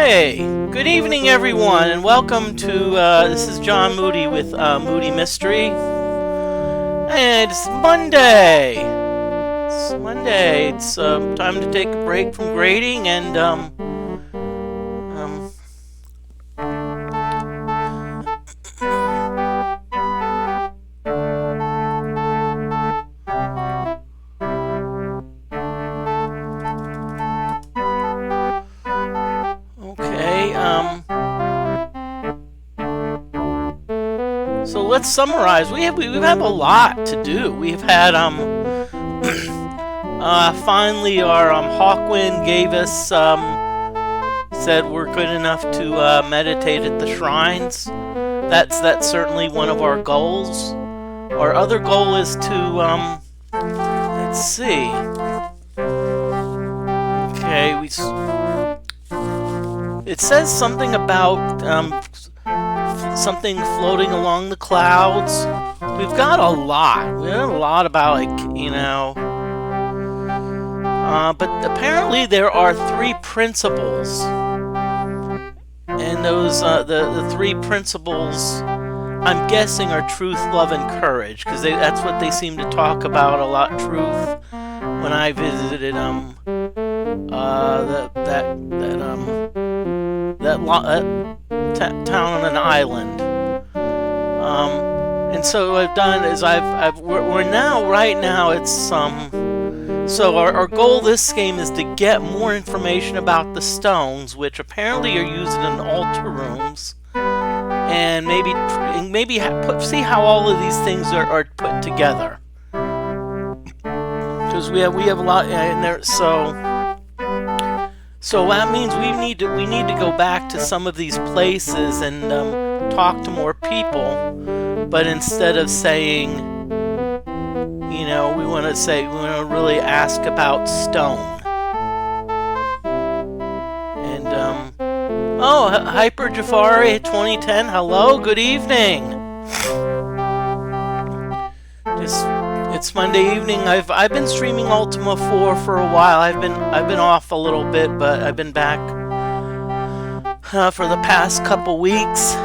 Hey, good evening everyone, and welcome to, this is John Moody with Moody Mystery. And it's Monday! It's time to take a break from grading and, so let's summarize. We've had a lot to do. We've had, finally our, Hawkwind gave us, said we're good enough to, meditate at the shrines. That's certainly one of our goals. Our other goal is to, let's see. Okay, it says something about, something floating along the clouds. We've got a lot. We have a lot about, like, you know. But apparently there are 3 principles. And those, the 3 principles, I'm guessing, are truth, love, and courage. Because that's what they seem to talk about a lot, truth. When I visited, town on an island. And so what I've done is right now it's so our goal this game is to get more information about the stones, which apparently are used in altar rooms, and maybe see how all of these things are put together. Because we have a lot in there, so that means we need to go back to some of these places and talk to more people. But instead of saying, you know, we want to really ask about stone. And oh, Hyper Jafari 2010, hello, good evening. It's Monday evening. I've been streaming Ultima 4 for a while. I've been off a little bit, but I've been back for the past couple weeks.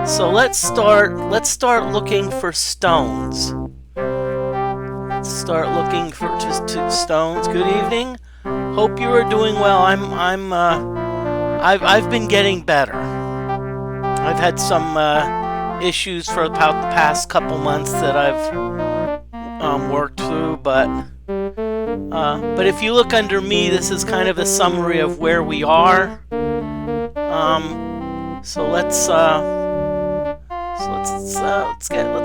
So let's start looking for stones. Let's start looking for just 2 stones. Good evening. Hope you are doing well. I've been getting better. I've had some issues for about the past couple months that I've worked through, but if you look under me, this is kind of a summary of where we are. So let's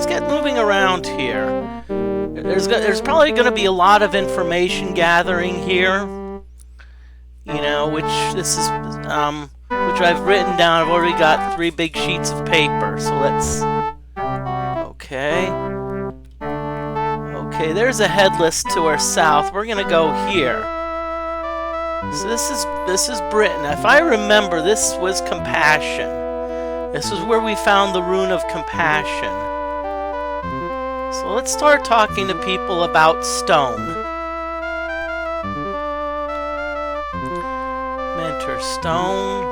get moving around here. There's probably going to be a lot of information gathering here, you know, which I've written down. I've already got 3 big sheets of paper. So let's. Okay, there's a headless to our south. We're gonna go here. So this is Britain. If I remember, this was compassion. This is where we found the rune of compassion. So let's start talking to people about stone. Mentor stone.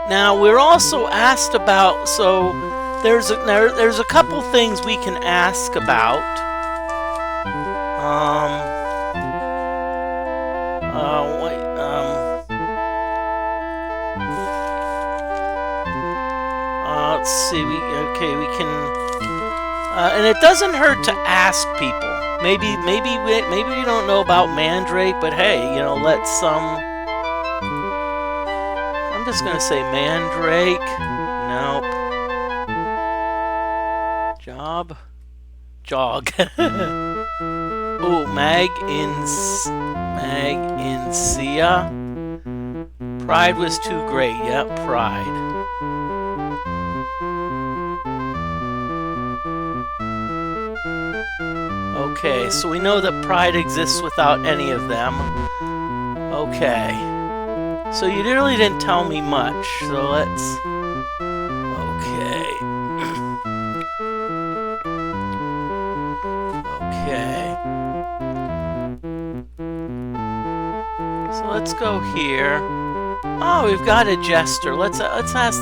Now we're also asked about, so there's a couple things we can ask about. Let's see. We can, and it doesn't hurt to ask people. Maybe we don't know about Mandrake, but hey, you know, let's I'm just gonna say Mandrake. Nope. Jog. Ooh, Mag-in-sia. Pride was too great. Yep, pride. Okay, so we know that pride exists without any of them. Okay. So you really didn't tell me much, so let's... Okay. So let's go here. Oh, we've got a jester. Let's ask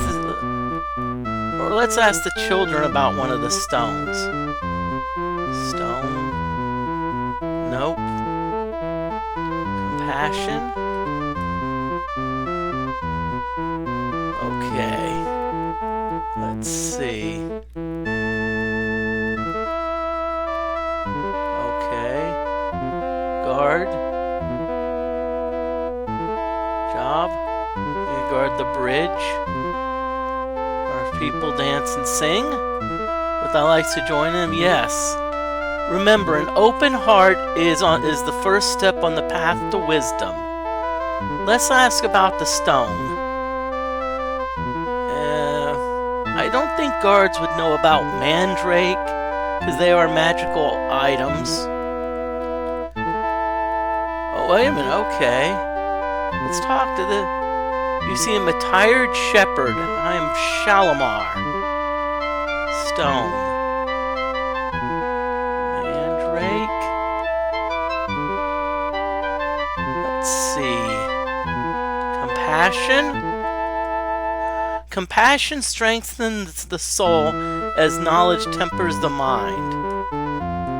the children about one of the stones. Stone. Nope. Compassion. Okay. Let's see. Okay. Guard. Job. You guard the bridge. Or if people dance and sing. Would I like to join them? Yes. Remember, an open heart is the first step on the path to wisdom. Let's ask about the stone. I don't think guards would know about Mandrake, because they are magical items. Oh, wait a minute, okay. Let's talk to the... You see him, a tired shepherd. I am Shalimar. Stone. Mandrake. Let's see. Compassion. Compassion strengthens the soul as knowledge tempers the mind.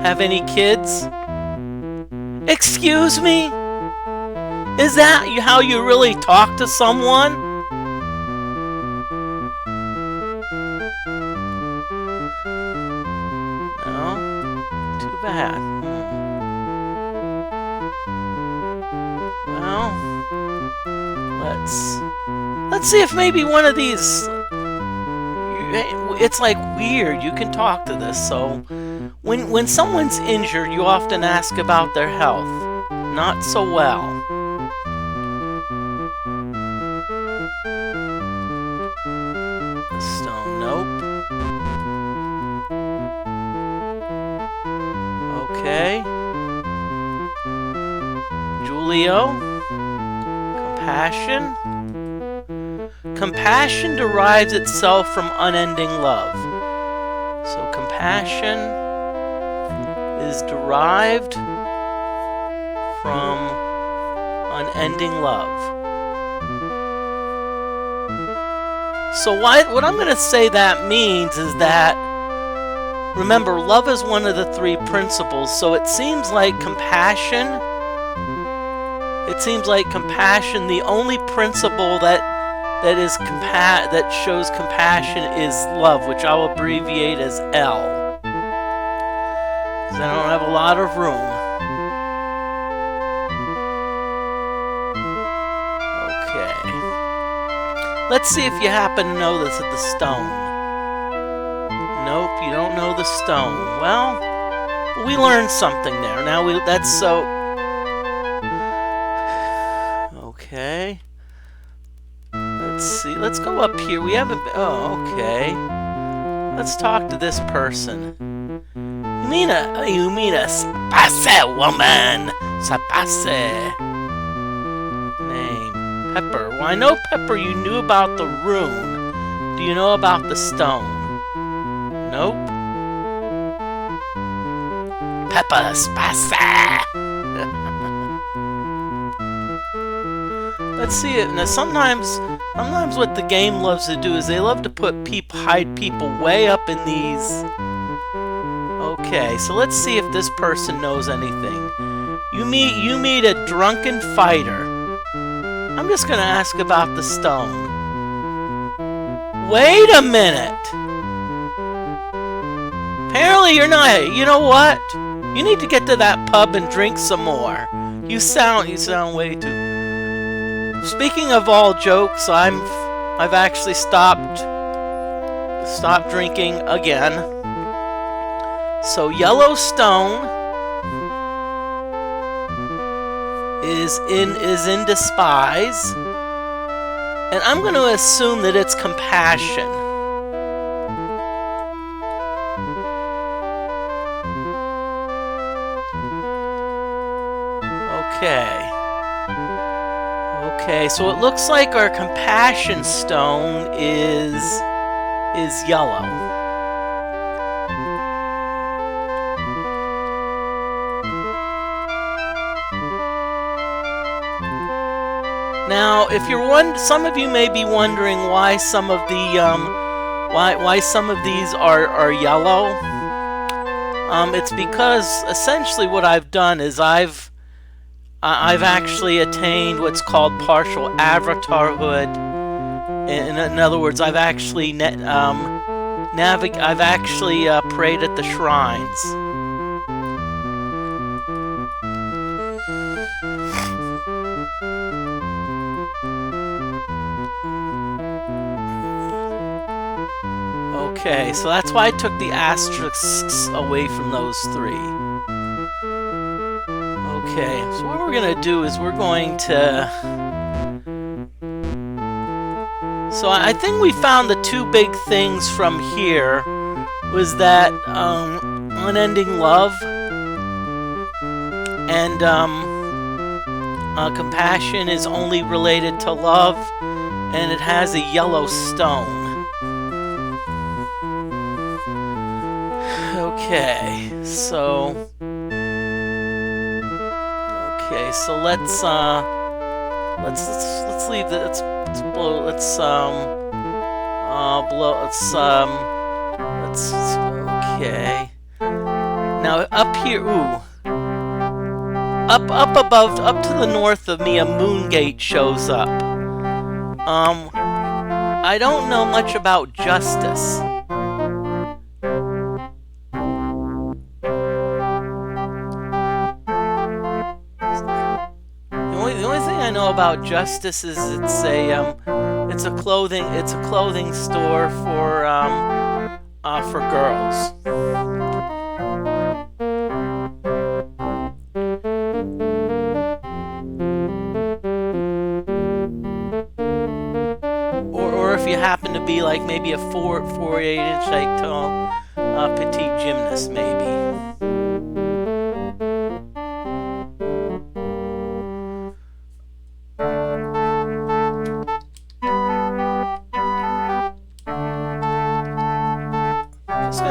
Have any kids? Excuse me? Is that how you really talk to someone? No? Too bad. Well, let's see if maybe one of these... It's like weird. You can talk to this, so... When someone's injured, you often ask about their health. Not so well. The stone, nope. Okay. Julio. Compassion. Compassion derives itself from unending love. So compassion is derived from unending love. So what I'm going to say that means is that, remember, love is one of the three principles, so it seems like compassion, the only principle that shows compassion is love, which I'll abbreviate as L. Because I don't have a lot of room. Okay. Let's see if you happen to know this at the stone. Nope, you don't know the stone. Well, we learned something there. That's so... Okay. Let's see. Let's go up here. We haven't... Oh, okay. Let's talk to this person. You mean a sapase woman. Sapase. Name. Pepper. Well, I know, Pepper, you knew about the rune. Do you know about the stone? Nope. Pepper Spasa. Let's see it. Now, sometimes what the game loves to do is they love to hide people way up in these. Okay, so let's see if this person knows anything. You meet a drunken fighter. I'm just gonna ask about the stone. Wait a minute. Apparently you're not. You know what? You need to get to that pub and drink some more. You sound way too. Speaking of all jokes, I've actually stopped drinking again. So Yellowstone is in despise, and I'm going to assume that it's compassion. Okay, so it looks like our compassion stone is yellow. Now, if you're some of you may be wondering why some of the why some of these are yellow. It's because essentially what I've done is I've actually attained what's called partial avatarhood. In other words, I've actually prayed at the shrines. Okay, so that's why I took the asterisks away from those three. Okay, so what we're going to do is we're going to... So I think we found the two big things from here was that unending love and compassion is only related to love, and it has a yellow stone. Okay, so let's leave the let's blow okay. Now up here, up above, up to the north of me, a moon gate shows up. I don't know much about justice. About justice is it's a clothing store for girls. Or if you happen to be like maybe a 8-inch height tall petite gymnast, maybe.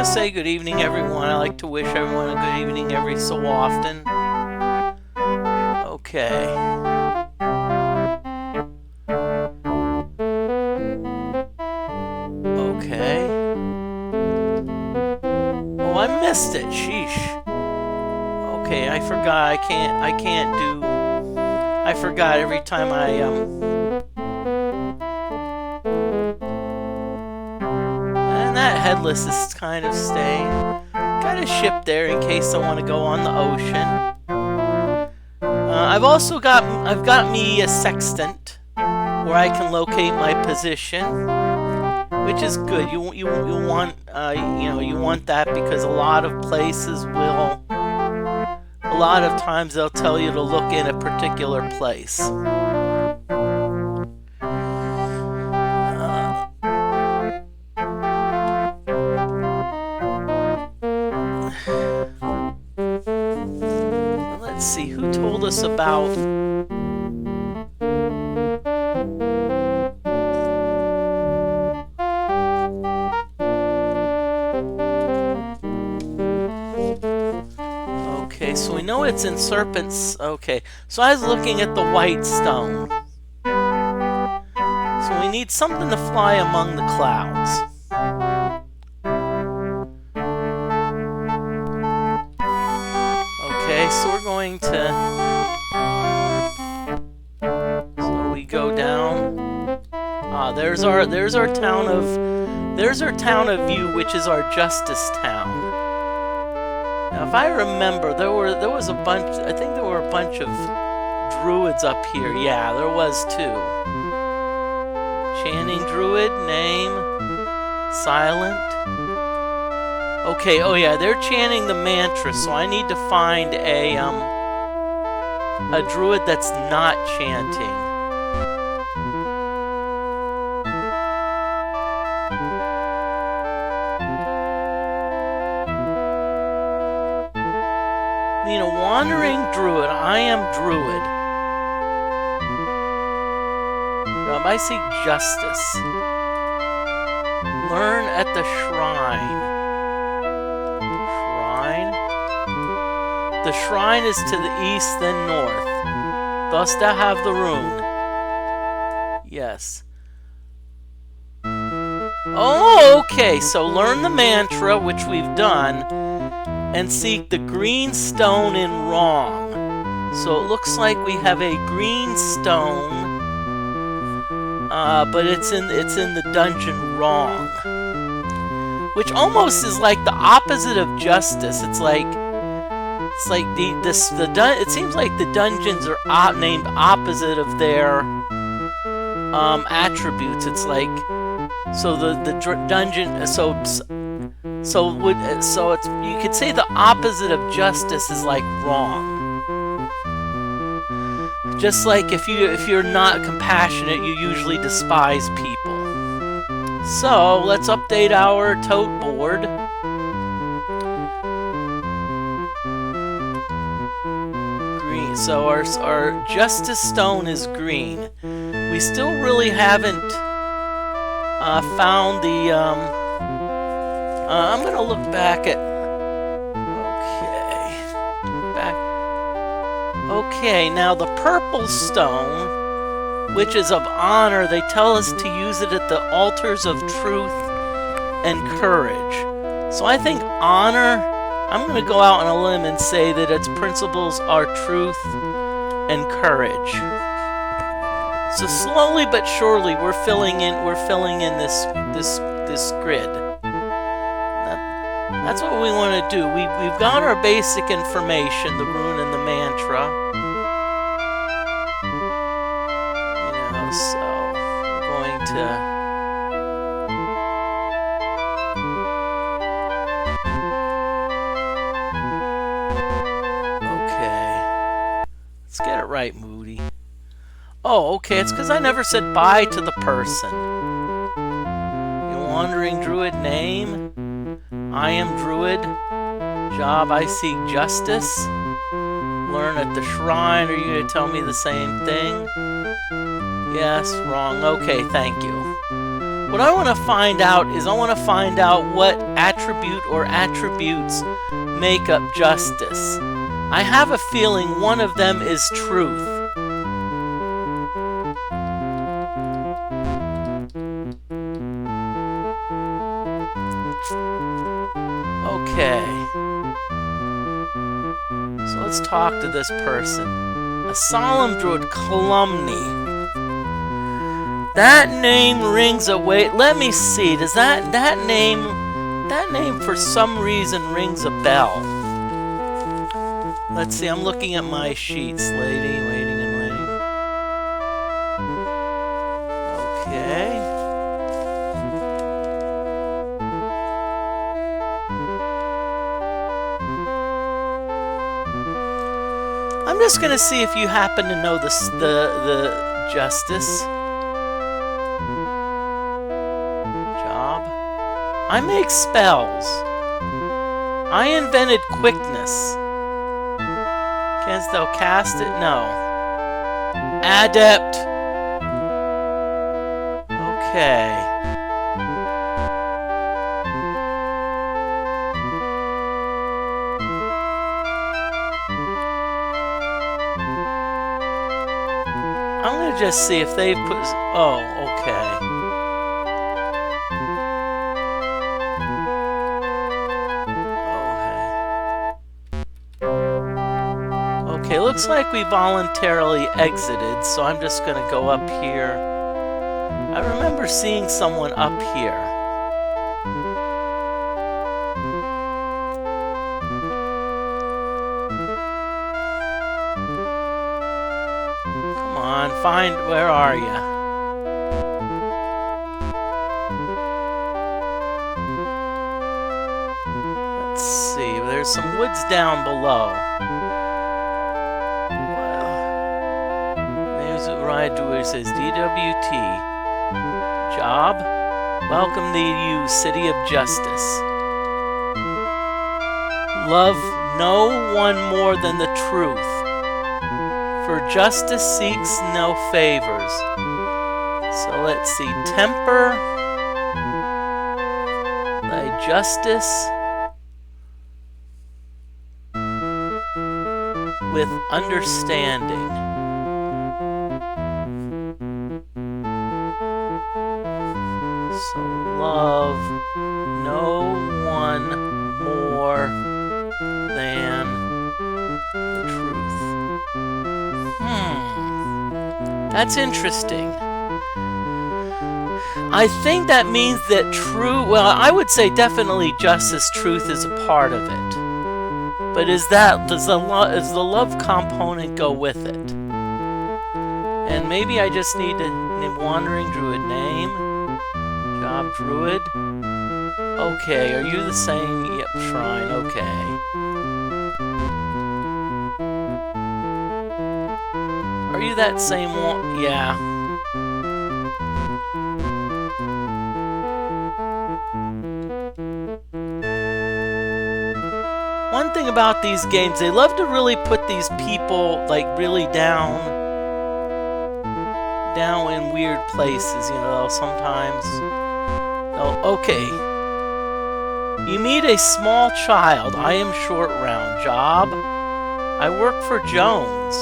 Say good evening, everyone. I like to wish everyone a good evening every so often. Okay. Okay. Oh, I missed it. Sheesh. Okay, I forgot. I can't do. I forgot every time that headless is kind of staying. Got a ship there in case I want to go on the ocean. I've got me a sextant where I can locate my position, which is good. You want you want that because a lot of places will. A lot of times they'll tell you to look in a particular place. Let's see, who told us about... Okay, so we know it's in Serpent's... Okay, so I was looking at the white stone. So we need something to fly among the clouds. Okay, so we're going to... So we go down. There's our town of... There's our town of View, which is our justice town. Now, if I remember, there was a bunch... I think there were a bunch of druids up here. Yeah, there was too. Chanting druid, name, silent. Okay, oh yeah, they're chanting the mantra, so I need to find a druid that's not chanting. I mean, a wandering druid. I am druid. I seek justice. Learn at the shrine. The shrine is to the east then north. Thus thou have the rune. Yes. Oh, okay. So learn the mantra, which we've done, and seek the green stone in wrong. So it looks like we have a green stone, but it's in the dungeon wrong, which almost is like the opposite of justice. It seems like the dungeons are named opposite of their attributes. It's like so the dungeon so it's you could say the opposite of justice is like wrong. Just like if you're not compassionate, you usually despise people. So let's update our tote board. Green. So our justice stone is green. We still really haven't found the. I'm gonna look back at. Okay, now the purple stone, which is of honor, they tell us to use it at the altars of truth and courage. So I think honor, I'm going to go out on a limb and say that its principles are truth and courage. So slowly but surely we're filling in this grid. That's what we want to do. We've got our basic information, the rune and the mantra. So we're going to okay. Let's get it right, Moody. Oh, okay, it's because I never said bye to the person. You wandering druid name? I am druid. Job, I seek justice. Learn at the shrine. Are you going to tell me the same thing? Yes, wrong. Okay, thank you. What I want to find out is what attribute or attributes make up justice. I have a feeling one of them is truth. Okay. So let's talk to this person. A solemn druid, Calumny. That name rings a wait. Let me see. Does that name for some reason rings a bell? Let's see. I'm looking at my sheets. Waiting. Okay. I'm just gonna see if you happen to know the justice. I make spells. I invented quickness. Canst thou cast it? No. Adept. Okay. I'm gonna just see if they've put. Oh, okay. Okay, looks like we voluntarily exited, so I'm just gonna go up here. I remember seeing someone up here. Come on, where are you? Let's see, there's some woods down below. It says DWT. Job, welcome thee, you city of justice. Love no one more than the truth, for justice seeks no favors. So let's see, temper thy justice with understanding. more than the truth. That's interesting. I think that means that well, I would say definitely justice, truth is a part of it. But does the love component go with it? And maybe I just need to wandering druid name, job druid. Okay, are you the same? Yep, shrine. Okay. Are you that same one? Yeah. One thing about these games, they love to really put these people like really down in weird places, you know. Sometimes okay. You meet a small child. I am short round. Job, I work for Jones.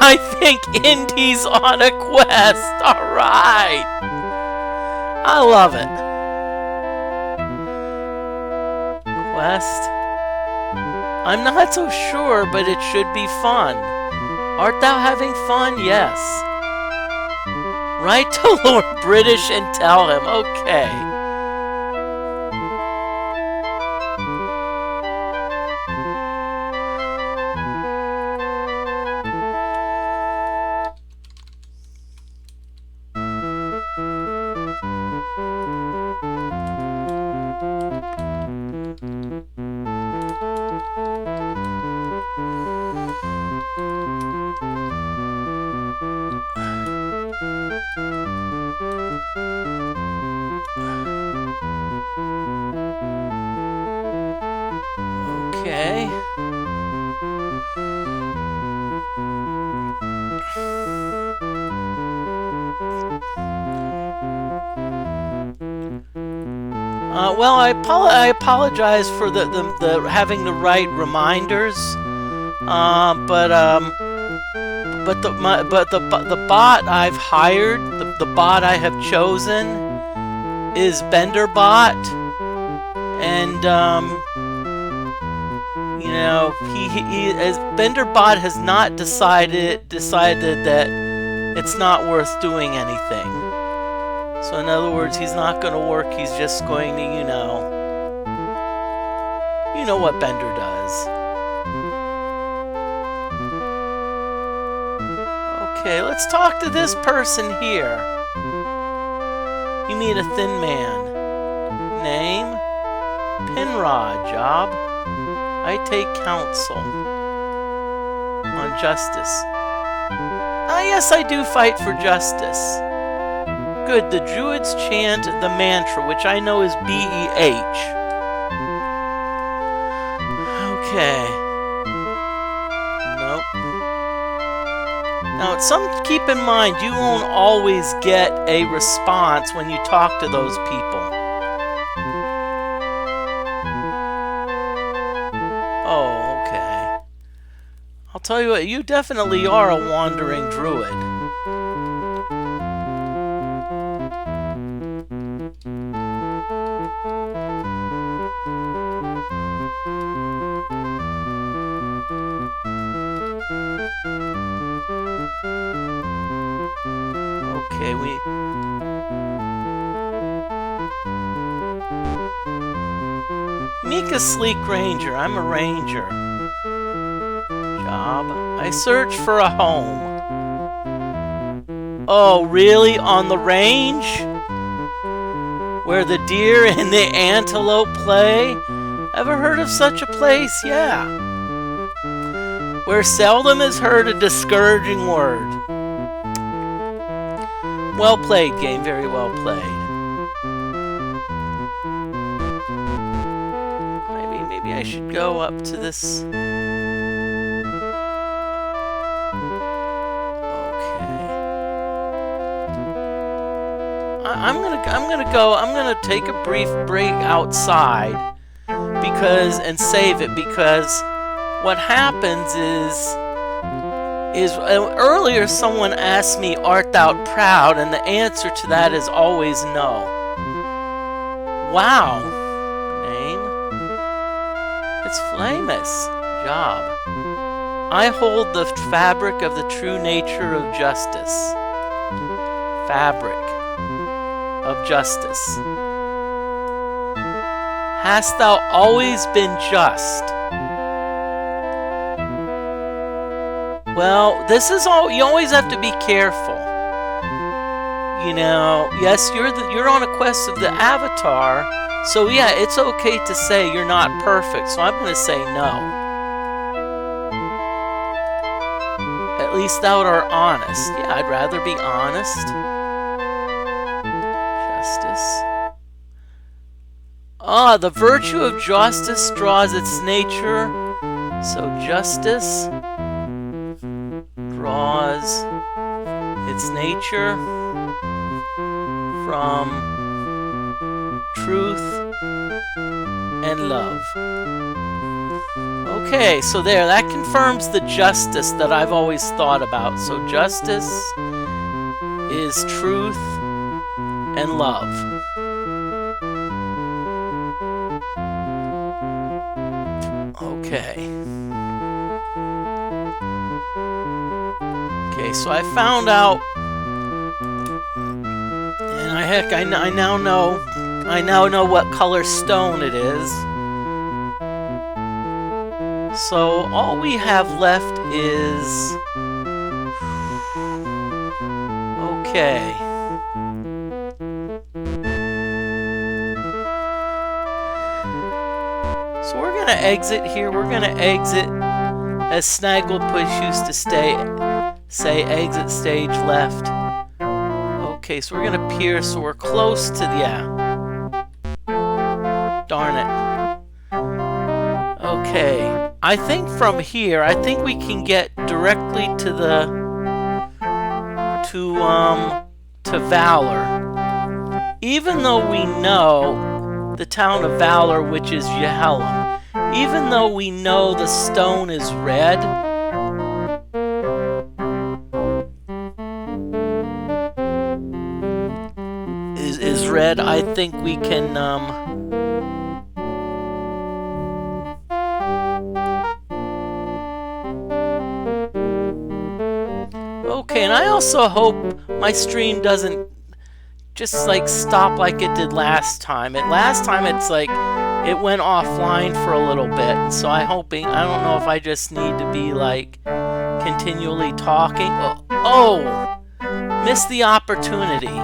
I think Indy's on a quest. Alright. I love it. Quest. I'm not so sure, but it should be fun. Art thou having fun? Yes. Write to Lord British and tell him. Okay. Okay. Well, I apologize for the having to write reminders, but the bot I've hired, the bot I have chosen, is BenderBot, and you know, he as BenderBot has not decided that it's not worth doing anything. So in other words, he's not going to work. He's just going to, you know what Bender does. Okay, let's talk to this person here. You meet a thin man. Name? Pinrod. Job? I take counsel on justice. Ah, yes, I do fight for justice. Good, the druids chant the mantra, which I know is B-E-H. Okay. Nope. Now, keep in mind, you won't always get a response when you talk to those people. Oh, okay. I'll tell you what, you definitely are a wandering druid. Okay, Mika Sleek Ranger. I'm a ranger. Job. I search for a home. Oh, really? On the range? Where the deer and the antelope play? Ever heard of such a place? Yeah. Where seldom is heard a discouraging word. Well played, game. Very well played. Maybe I should go up to this. I'm gonna take a brief break outside and save it, because what happens is earlier someone asked me, art thou proud? And the answer to that is always no. Wow. Name. It's famous. Job. I hold the fabric of the true nature of justice. Fabric of justice. Hast thou always been just? Well, this is all. You always have to be careful. You know, yes, you're on a quest of the Avatar, so yeah, it's okay to say you're not perfect. So I'm going to say no. At least thou art honest. Yeah, I'd rather be honest. Justice. Ah, the virtue of justice draws its nature. So justice draws its nature from truth and love. Okay, so that confirms the justice that I've always thought about. So justice is truth and love. Okay. Okay, so I found out, and I now know what color stone it is. So all we have left is, okay. So we're gonna exit here. We're gonna exit as Snagglepuss used to say exit stage left. Okay, so we're gonna pierce, so we're close to the, yeah. Darn it. Okay. I think from here, I think we can get directly to Valor. Even though we know the town of Valor, which is Yahelum, even though we know the stone is red, is red, I think we can okay, and I also hope my stream doesn't just like stop like it did last time. Last time it's like it went offline for a little bit, and so I don't know if I just need to be like continually talking. Oh, missed the opportunity.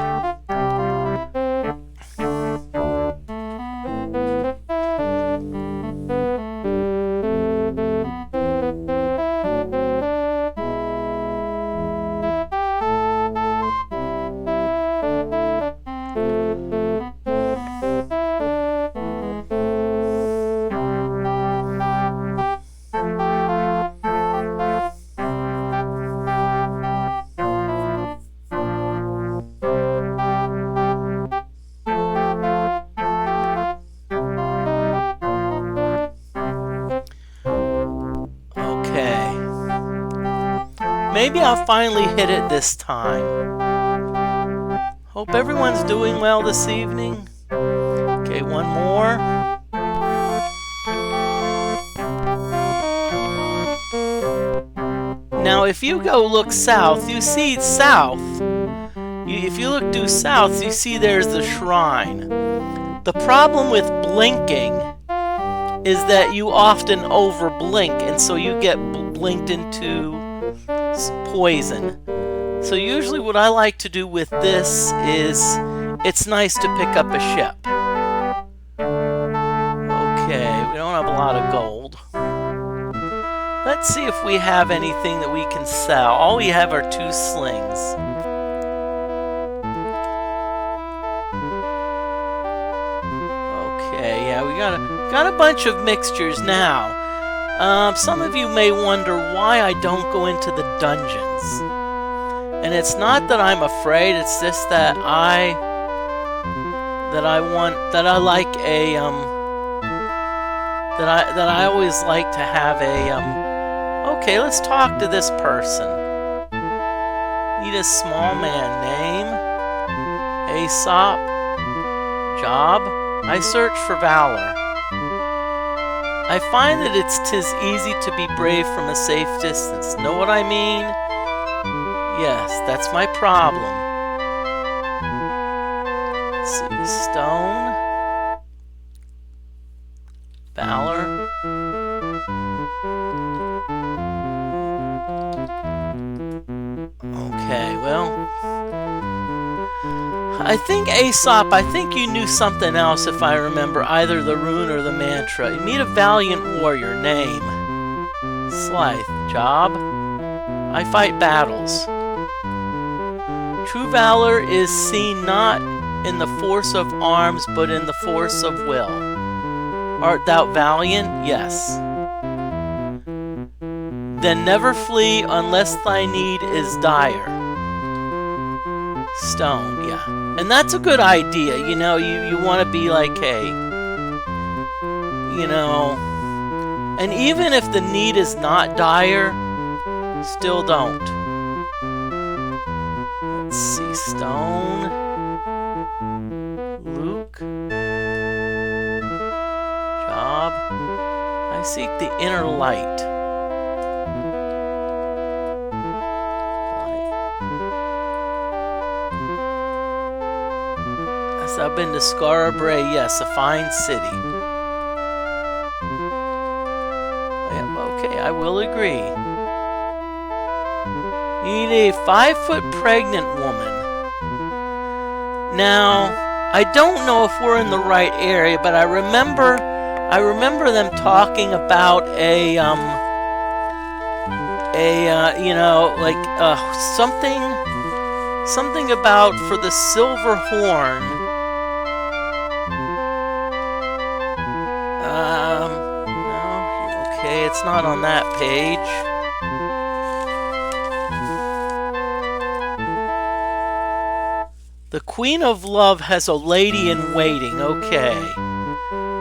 Maybe I'll finally hit it this time. Hope everyone's doing well this evening. Okay, one more. Now, if you go look south, you see south. If you look due south, you see there's the shrine. The problem with blinking is that you often over-blink, and so you get blinked into poison. So usually what I like to do with this is, it's nice to pick up a ship. Okay, we don't have a lot of gold. Let's see if we have anything that we can sell. All we have are 2 slings. Okay, yeah, we got a bunch of mixtures now. Some of you may wonder why I don't go into the dungeons. And it's not that I'm afraid, it's just that I always like to have a okay, let's talk to this person. Need a small man. Name? Aesop. Job? I search for valor. I find that tis easy to be brave from a safe distance. Know what I mean? Yes, that's my problem. Let's see, stone. Valor. Okay, well, I think Aesop, I think you knew something else if I remember, either the rune or the mantra. You meet a valiant warrior, name. Slythe, job. I fight battles. True valor is seen not in the force of arms, but in the force of will. Art thou valiant? Yes. Then never flee unless thy need is dire. Stone, yeah. And that's a good idea, you know, you want to be like, hey, you know, and even if the need is not dire, still don't. Let's see, stone, Luke, job, I seek the inner light. I've been to Scarborough, yes, a fine city. Okay, I will agree. You need a 5-foot pregnant woman. Now, I don't know if we're in the right area, but I remember them talking about you know, like something about for the silver horn. No, okay, it's not on that page. The Queen of Love has a lady in waiting, okay.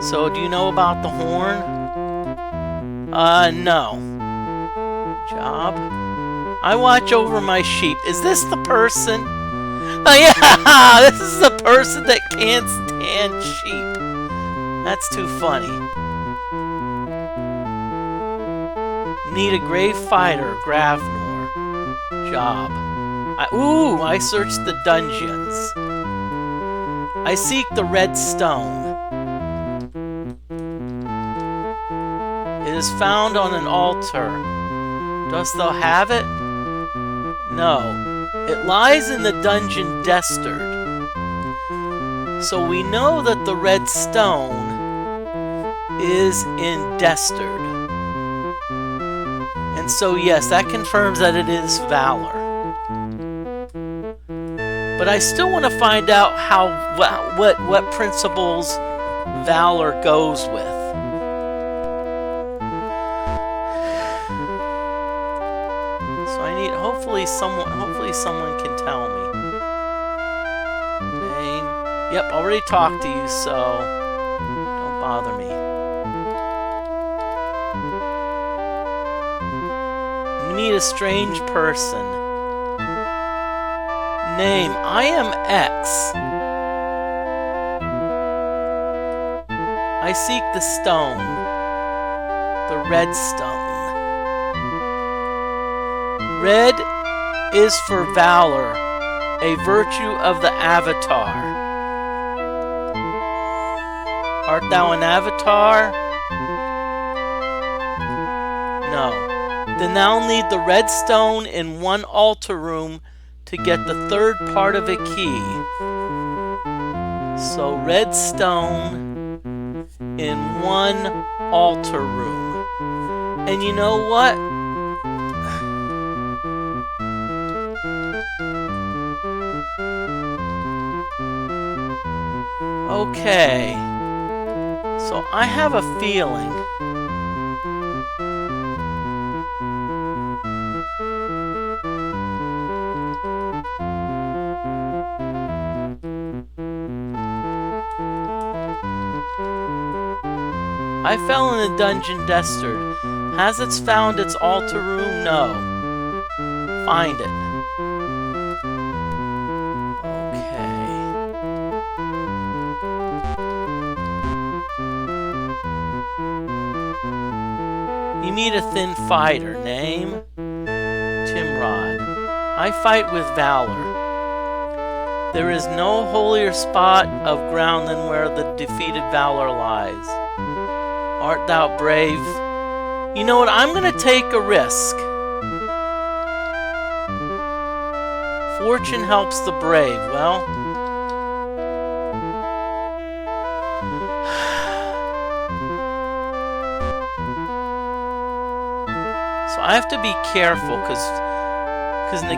So, do you know about the horn? No. Job? I watch over my sheep. Is this the person? Oh yeah, this is the person that can't stand sheep. That's too funny. Need a grave fighter, Gravnor. Job. I search the dungeons. I seek the red stone. It is found on an altar. Dost thou have it? No. It lies in the dungeon Destard. So we know that the red stone is in Destard. And so yes, that confirms that it is valor. But I still want to find out what principles valor goes with. So I need hopefully someone can tell me. Name. Yep, already talked to you, so don't bother me. Meet a strange person. Name, I am X. I seek the stone. The red stone. Red is for valor, a virtue of the avatar. Art thou an avatar? No. Then thou need the red stone in one altar room to get the third part of a key. So red stone in one altar room. And you know what? Okay. So I have a feeling. I fell in the dungeon Destard. Has it found its altar room? No. Find it. Okay. meet a thin fighter. Name? Timrod. I fight with valor. There is no holier spot of ground than where the defeated valor lies. Art thou brave? You know what? I'm going to take a risk. Fortune helps the brave. Well, so I have to be careful because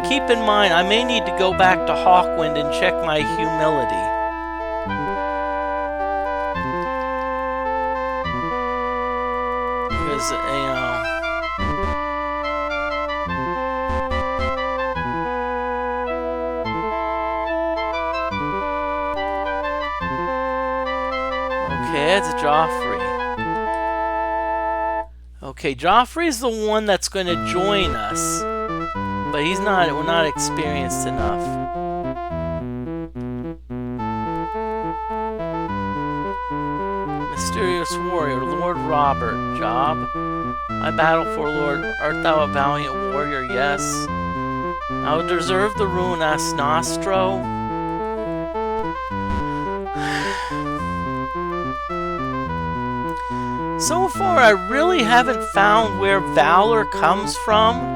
keep in mind I may need to go back to Hawkwind and check my humility. Because, you know, okay, it's Joffrey. Okay, Joffrey's the one that's going to join us, but we're not experienced enough. Mysterious warrior, Lord Robert. Job? I battle for Lord. Art thou a valiant warrior? Yes. I will deserve the rune as Nostro. So far, I really haven't found where valor comes from.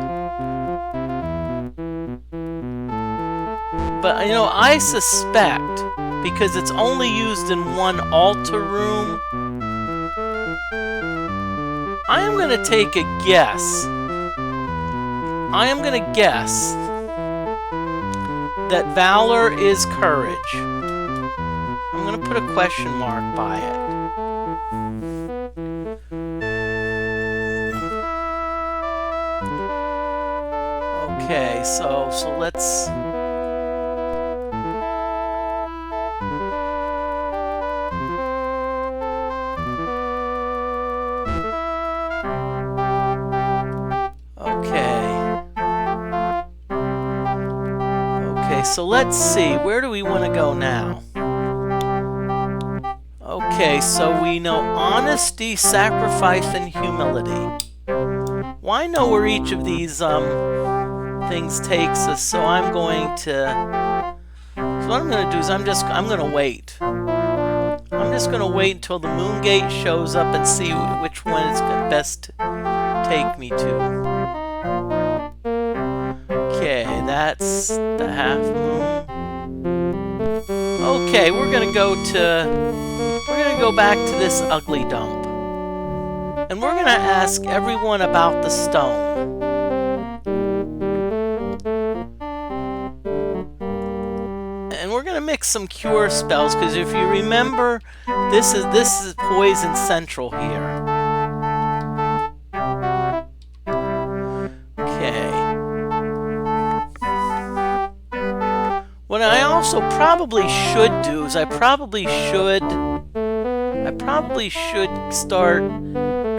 But, you know, I suspect, because it's only used in one altar room, I am going to take a guess. I am going to guess that valor is courage. I'm going to put a question mark by it. Okay, so let's... Okay, so let's see. Where do we want to go now? Okay, so we know honesty, sacrifice, and humility. Well, I know where each of these things takes us, so I'm going to... So what I'm going to do is I'm going to wait. I'm just going to wait until the moon gate shows up and see which one is going to best take me to. Okay, that's the half moon. Okay, we're going to go back to this ugly dump. And we're going to ask everyone about the stone. And we're going to mix some cure spells, because if you remember, this is poison central here. Okay. What I also probably should do is I probably should start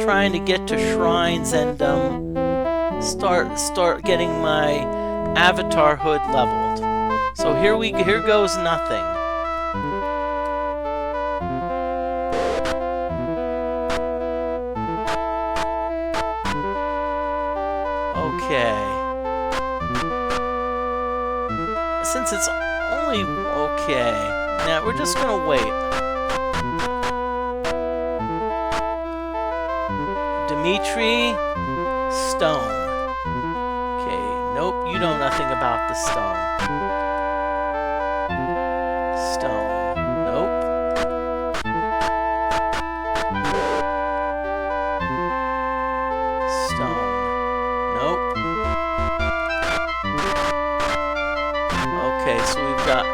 trying to get to shrines and start getting my avatar hood leveled. So here goes nothing. Okay. Since it's only okay. Now we're just gonna wait. Dimitri, stone. Okay, nope, you know nothing about the stone. Stone, nope. Stone, nope. Okay, so we've got...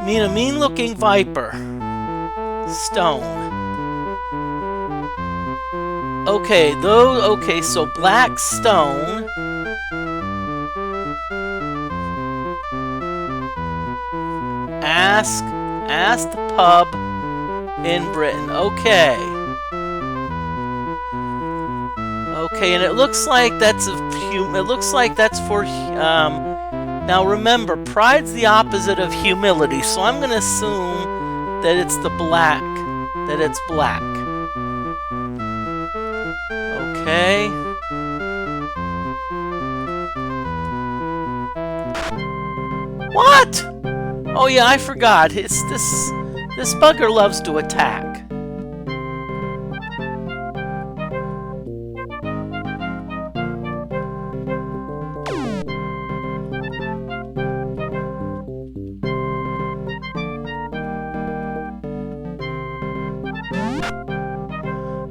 A mean-looking viper. Stone. Okay, so black stone. Ask the pub in Britain. Okay. Okay, and it looks like that's for now remember, pride's the opposite of humility, so I'm gonna assume that it's black. Okay. What? Oh yeah, I forgot. This bugger loves to attack.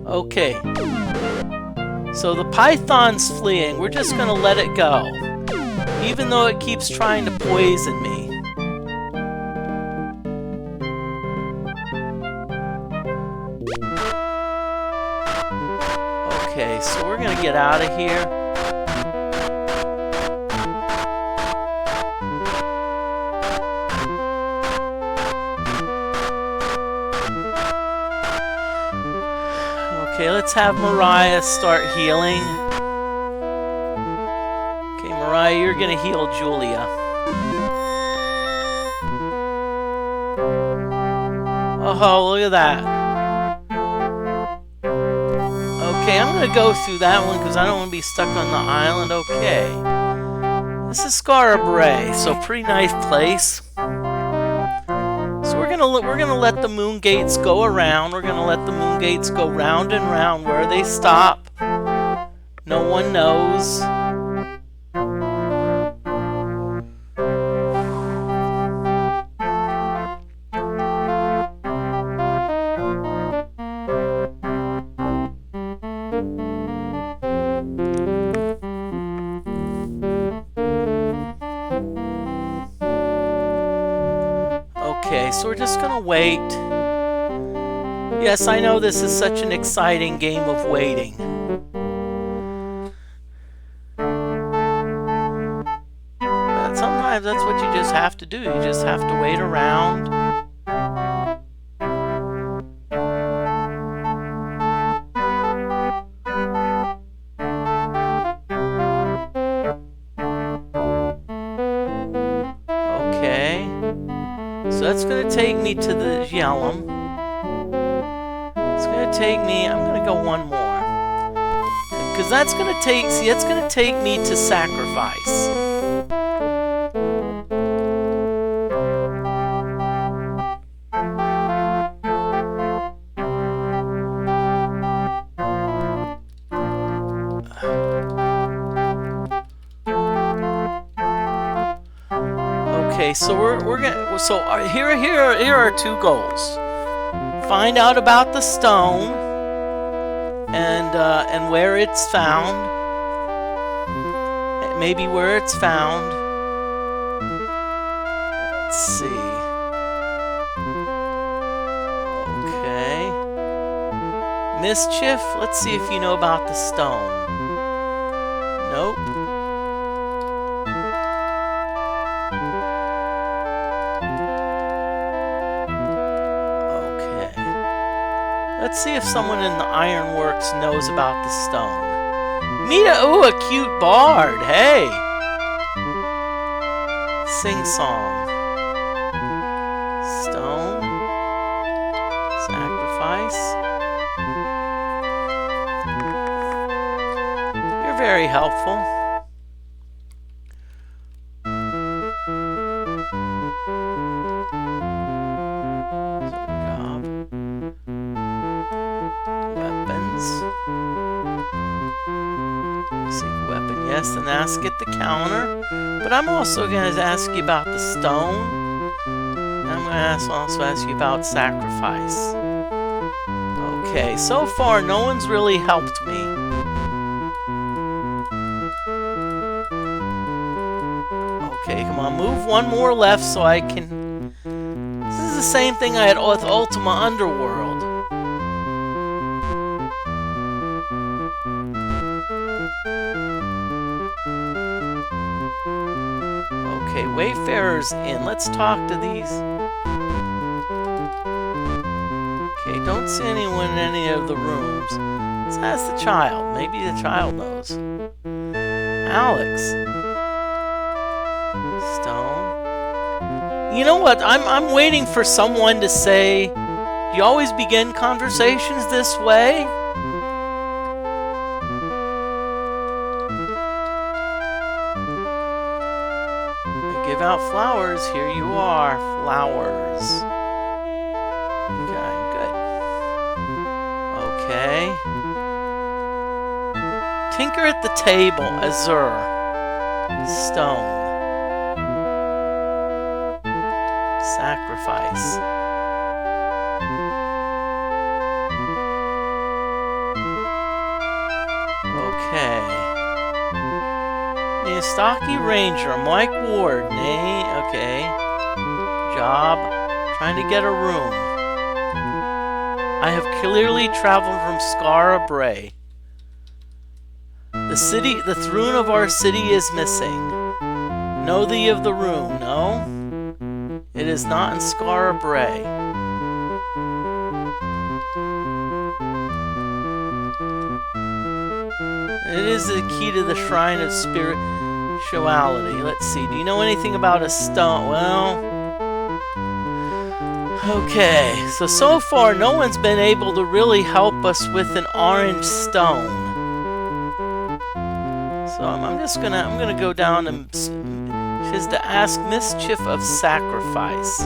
Okay. So the python's fleeing. We're just gonna let it go. Even though it keeps trying to poison me. Okay, so we're gonna get out of here. Okay, let's have Mariah start healing. Okay, Mariah, you're gonna heal Julia. Oh, look at that. Okay, I'm gonna go through that one because I don't want to be stuck on the island. Okay. This is Scarabray, so pretty nice place. So we're gonna let the moon gates go around. We're gonna let the moon gates go round and round. Where they stop, no one knows. Okay, so we're just gonna wait. Yes, I know this is such an exciting game of waiting. But sometimes that's what you just have to do. You just have to wait around. Okay. So that's going to take me to the Yellum. It's going to take me, I'm going to go one more. Because that's going to take, see, it's going to take me to Sacrifice. Okay, so we're gonna. So here are two goals. Find out about the stone and where it's found. Maybe where it's found. Let's see. Okay. Mischief. Let's see if you know about the stone. Nope. Let's see if someone in the ironworks knows about the stone. Mita, ooh, a cute bard. Hey. Sing song. Stone. Sacrifice. You're very helpful. And ask at the counter, but I'm also going to ask you about the stone, and I'm going to also ask you about Sacrifice. Okay, so far no one's really helped me. Okay, come on, move one more left so I can... This is the same thing I had with Ultima Underworld. Okay, Wayfarer's Inn. Let's talk to these. Okay, don't see anyone in any of the rooms. Let's ask the child. Maybe the child knows. Alex. Stone. You know what? I'm waiting for someone to say, do you always begin conversations this way? I give out flowers. Here you are. Flowers. Okay, good. Okay. Tinker at the table. Azure. Stone. Sacrifice. Okay. Stocky Ranger, Mike Ward, name, okay. Job, trying to get a room. I have clearly traveled from Skara Brae. The throne of our city is missing. Know thee of the room, no? It is not in Skara Brae. It is the key to the Shrine of Spirituality. Let's see. Do you know anything about a stone? Well, okay. So far, no one's been able to really help us with an orange stone. So I'm gonna go down and she's to ask Mischief of Sacrifice.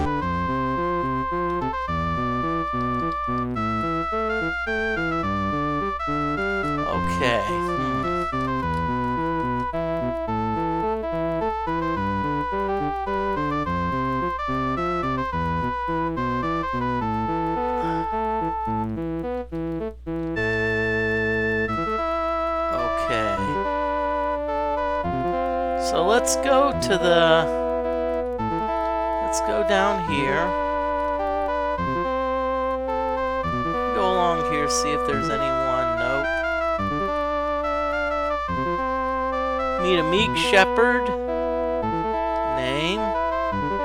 Okay. Okay. So let's go to the... Let's go down here. Go along here, see if there's anyone. Nope. Meet a meek shepherd. Name.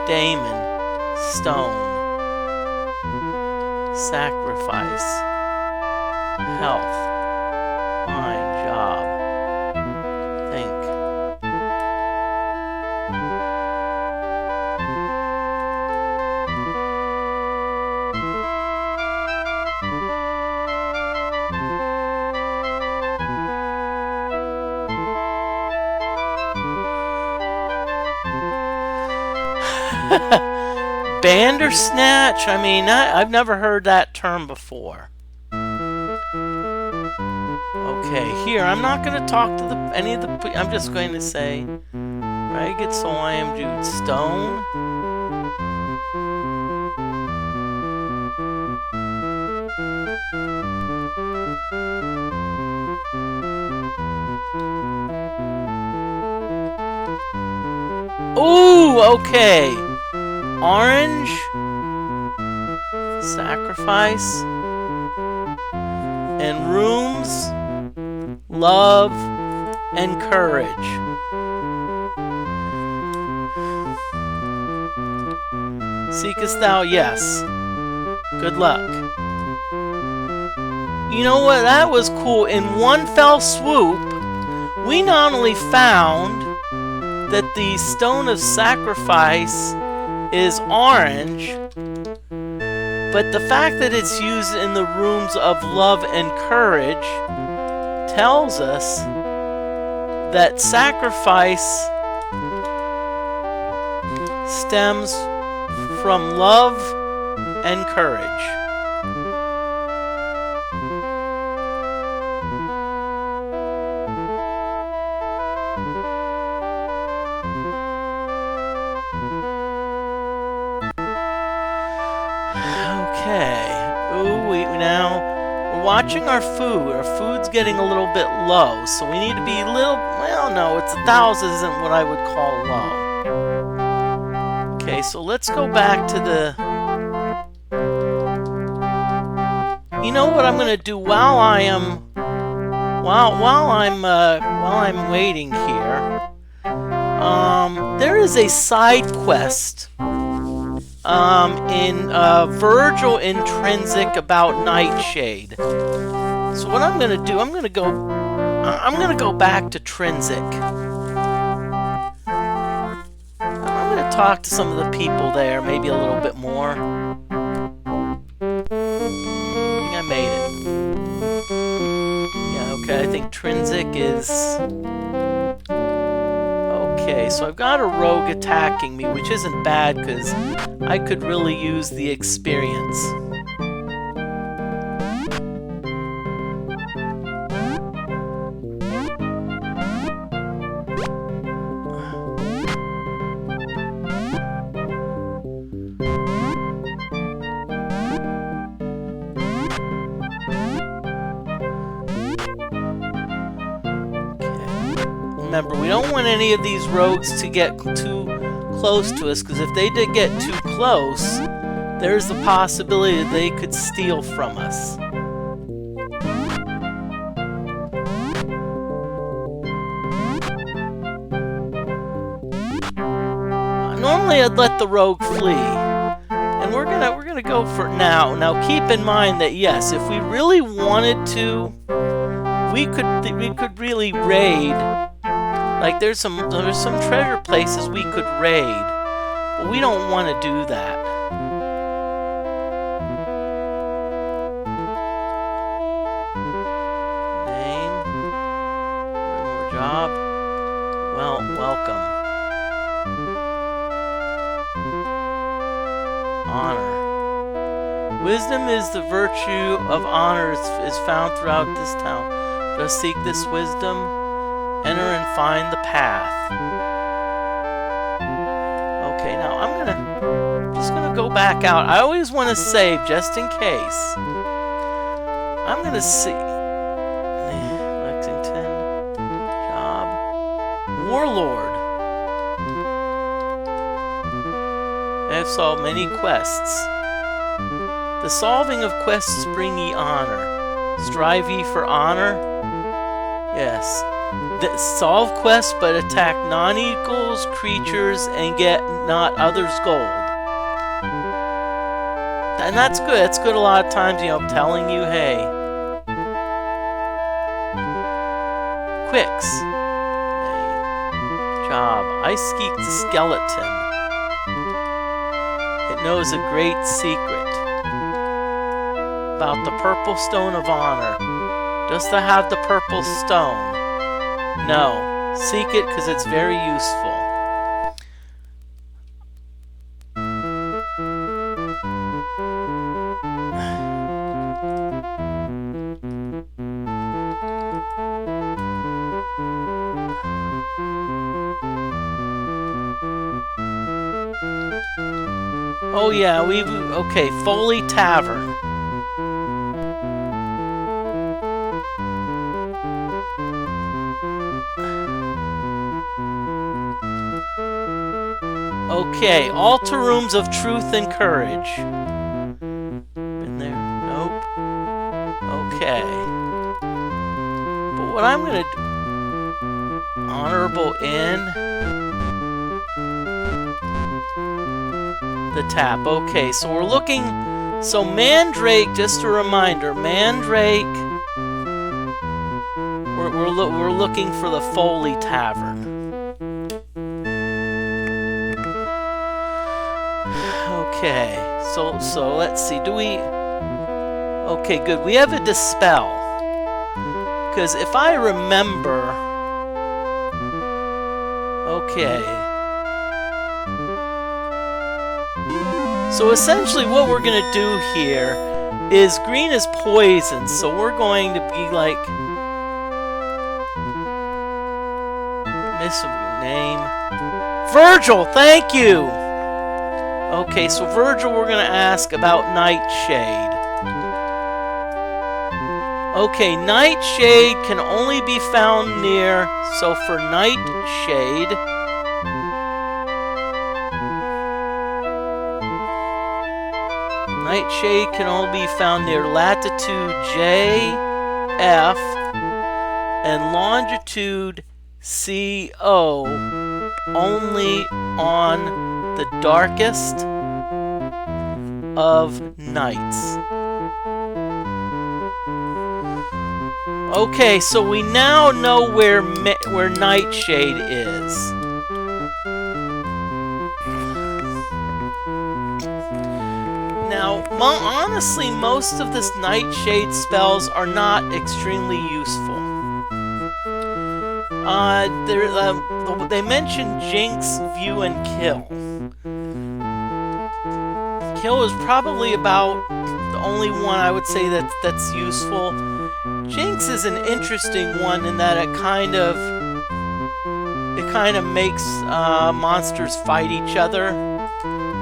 Damon. Stone. Sacrifice. Health. Fine. Job. Think. Bandersnatch? I mean, I've never heard that term before. Okay, here, I'm not going to talk to any of the... I'm just going to say, Ragged Soul, I am Jude. Stone. Ooh, okay. Orange. Sacrifice. And rooms. Love and courage. Seekest thou? Yes. Good luck. You know what? That was cool. In one fell swoop, we not only found that the Stone of Sacrifice is orange, but the fact that it's used in the rooms of love and courage tells us that sacrifice stems from love and courage. Watching our food. Our food's getting a little bit low, so we need to be a little... Well, no, it's 1,000 isn't what I would call low. Okay, so let's go back to the... You know what I'm gonna do while I am... While I'm waiting here. There is a side quest in Virgil Intrinsic about Nightshade. So what I'm gonna do, I'm gonna go back to Trinsic. I'm gonna talk to some of the people there, maybe a little bit more. I think I made it. Yeah, okay, I think Trinsic is... Okay, so I've got a rogue attacking me, which isn't bad, because I could really use the experience. Remember, we don't want any of these rogues to get too close to us, because if they did get too close, there's the possibility that they could steal from us. Normally I'd let the rogue flee, and we're gonna go for now. Now keep in mind that yes, if we really wanted to, we could really raid. Like there's some treasure places we could raid, but we don't want to do that. Name, more job. Well, welcome. Honor. Wisdom is the virtue of honor is found throughout this town. Just seek this wisdom. Enter and find the path. Okay, now I'm just gonna go back out. I always want to save just in case. I'm gonna see Lexington job Warlord. I have solved many quests. The solving of quests bring ye honor. Strive ye for honor. Yes. Solve quests, but attack non-equals creatures and get not others' gold. And that's good. That's good a lot of times, you know, telling you, hey. Quicks. Hey. Job. Ice Geek Skeleton. It knows a great secret about the purple stone of honor. Dost thou have the purple stone? No. Seek it because it's very useful. Oh yeah, okay, Foley Tavern. Okay, altar rooms of truth and courage. Been there? Nope. Okay. But what I'm gonna do... Honorable Inn. The tap. Okay, so we're looking... So Mandrake, just a reminder, Mandrake... We're looking for the Foley Tavern. Okay, so let's see, do we... Okay, good, we have a Dispel. Because if I remember... Okay. So essentially what we're going to do here is green is poison, so we're going to be like... Miss name... Virgil, thank you! Okay, so Virgil, we're going to ask about Nightshade. Okay, Nightshade can only be found near, so for Nightshade, Nightshade can only be found near latitude JF and longitude CO, only on the darkest of nights. Okay, so we now know where Nightshade is. Now, honestly, most of this Nightshade spells are not extremely useful. They mentioned Jinx, View, and Kill. Kill is probably about the only one I would say that's useful. Jinx is an interesting one in that it kind of makes monsters fight each other.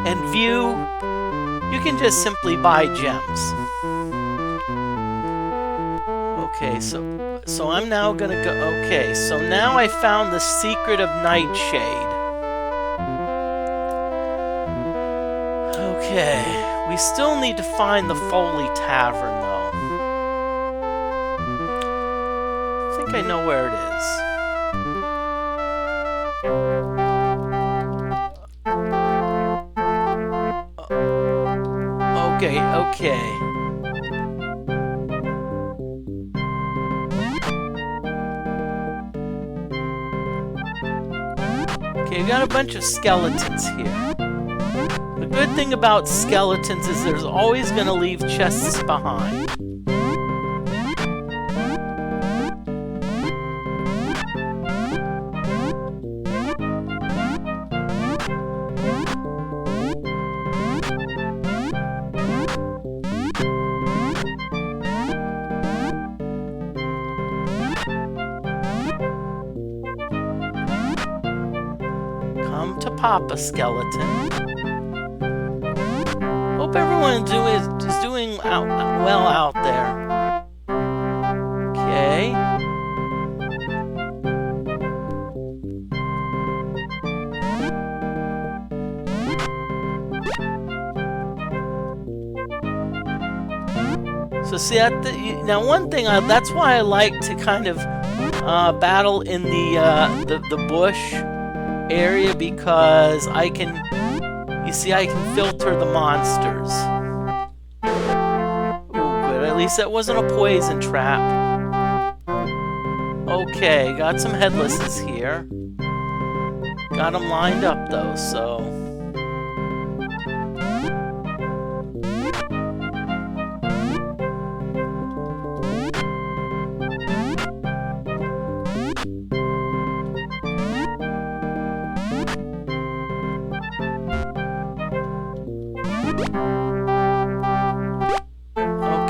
And View, you can just simply buy gems. Okay, so I'm now gonna go. Okay, so now I found the Secret of Nightshade. Okay, we still need to find the Foley Tavern, though. I think I know where it is. Okay. Okay, we got a bunch of skeletons here. The good thing about skeletons is there's always going to leave chests behind. Come to Papa, skeleton. Hope everyone is doing well out there. Okay. So see, now one thing, that's why I like to kind of battle in the bush area, because I can filter the monsters. Ooh, good. At least that wasn't a poison trap. Okay, got some headlesses here. Got them lined up though, so...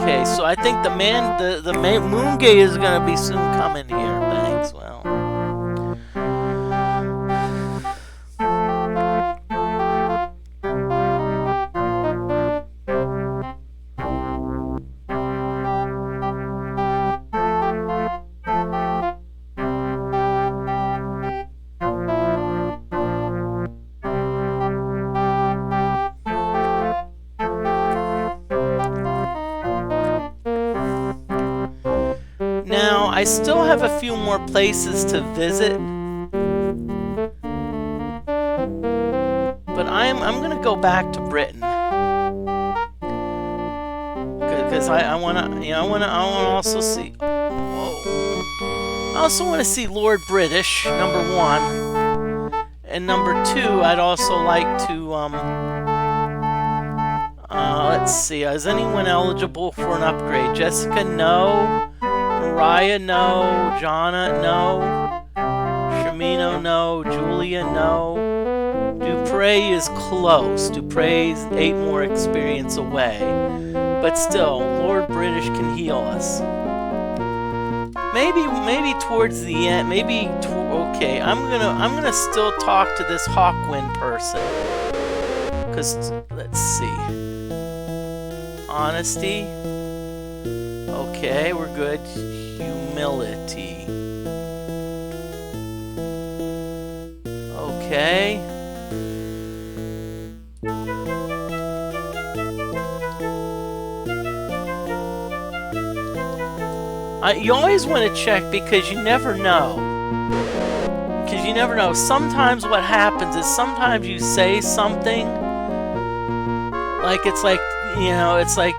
Okay, so I think the moon gate is gonna be soon coming here. Thanks. Well. Now, I still have a few more places to visit, but I'm gonna go back to Britain because I wanna also see. I also want to see Lord British, number one, and number two, I'd also like to let's see. Is anyone eligible for an upgrade? Jessica, no. Mariah, no. Jonna, no. Shamino, no. Julia, no. Dupre is close. Dupre's 8 more experience away. But still, Lord British can heal us. Maybe towards the end. Okay, I'm gonna still talk to this Hawkwind person. Cause let's see. Honesty. Okay, we're good. Humility. Okay. You always want to check because you never know. Sometimes what happens is sometimes you say something like it's like, you know, it's like,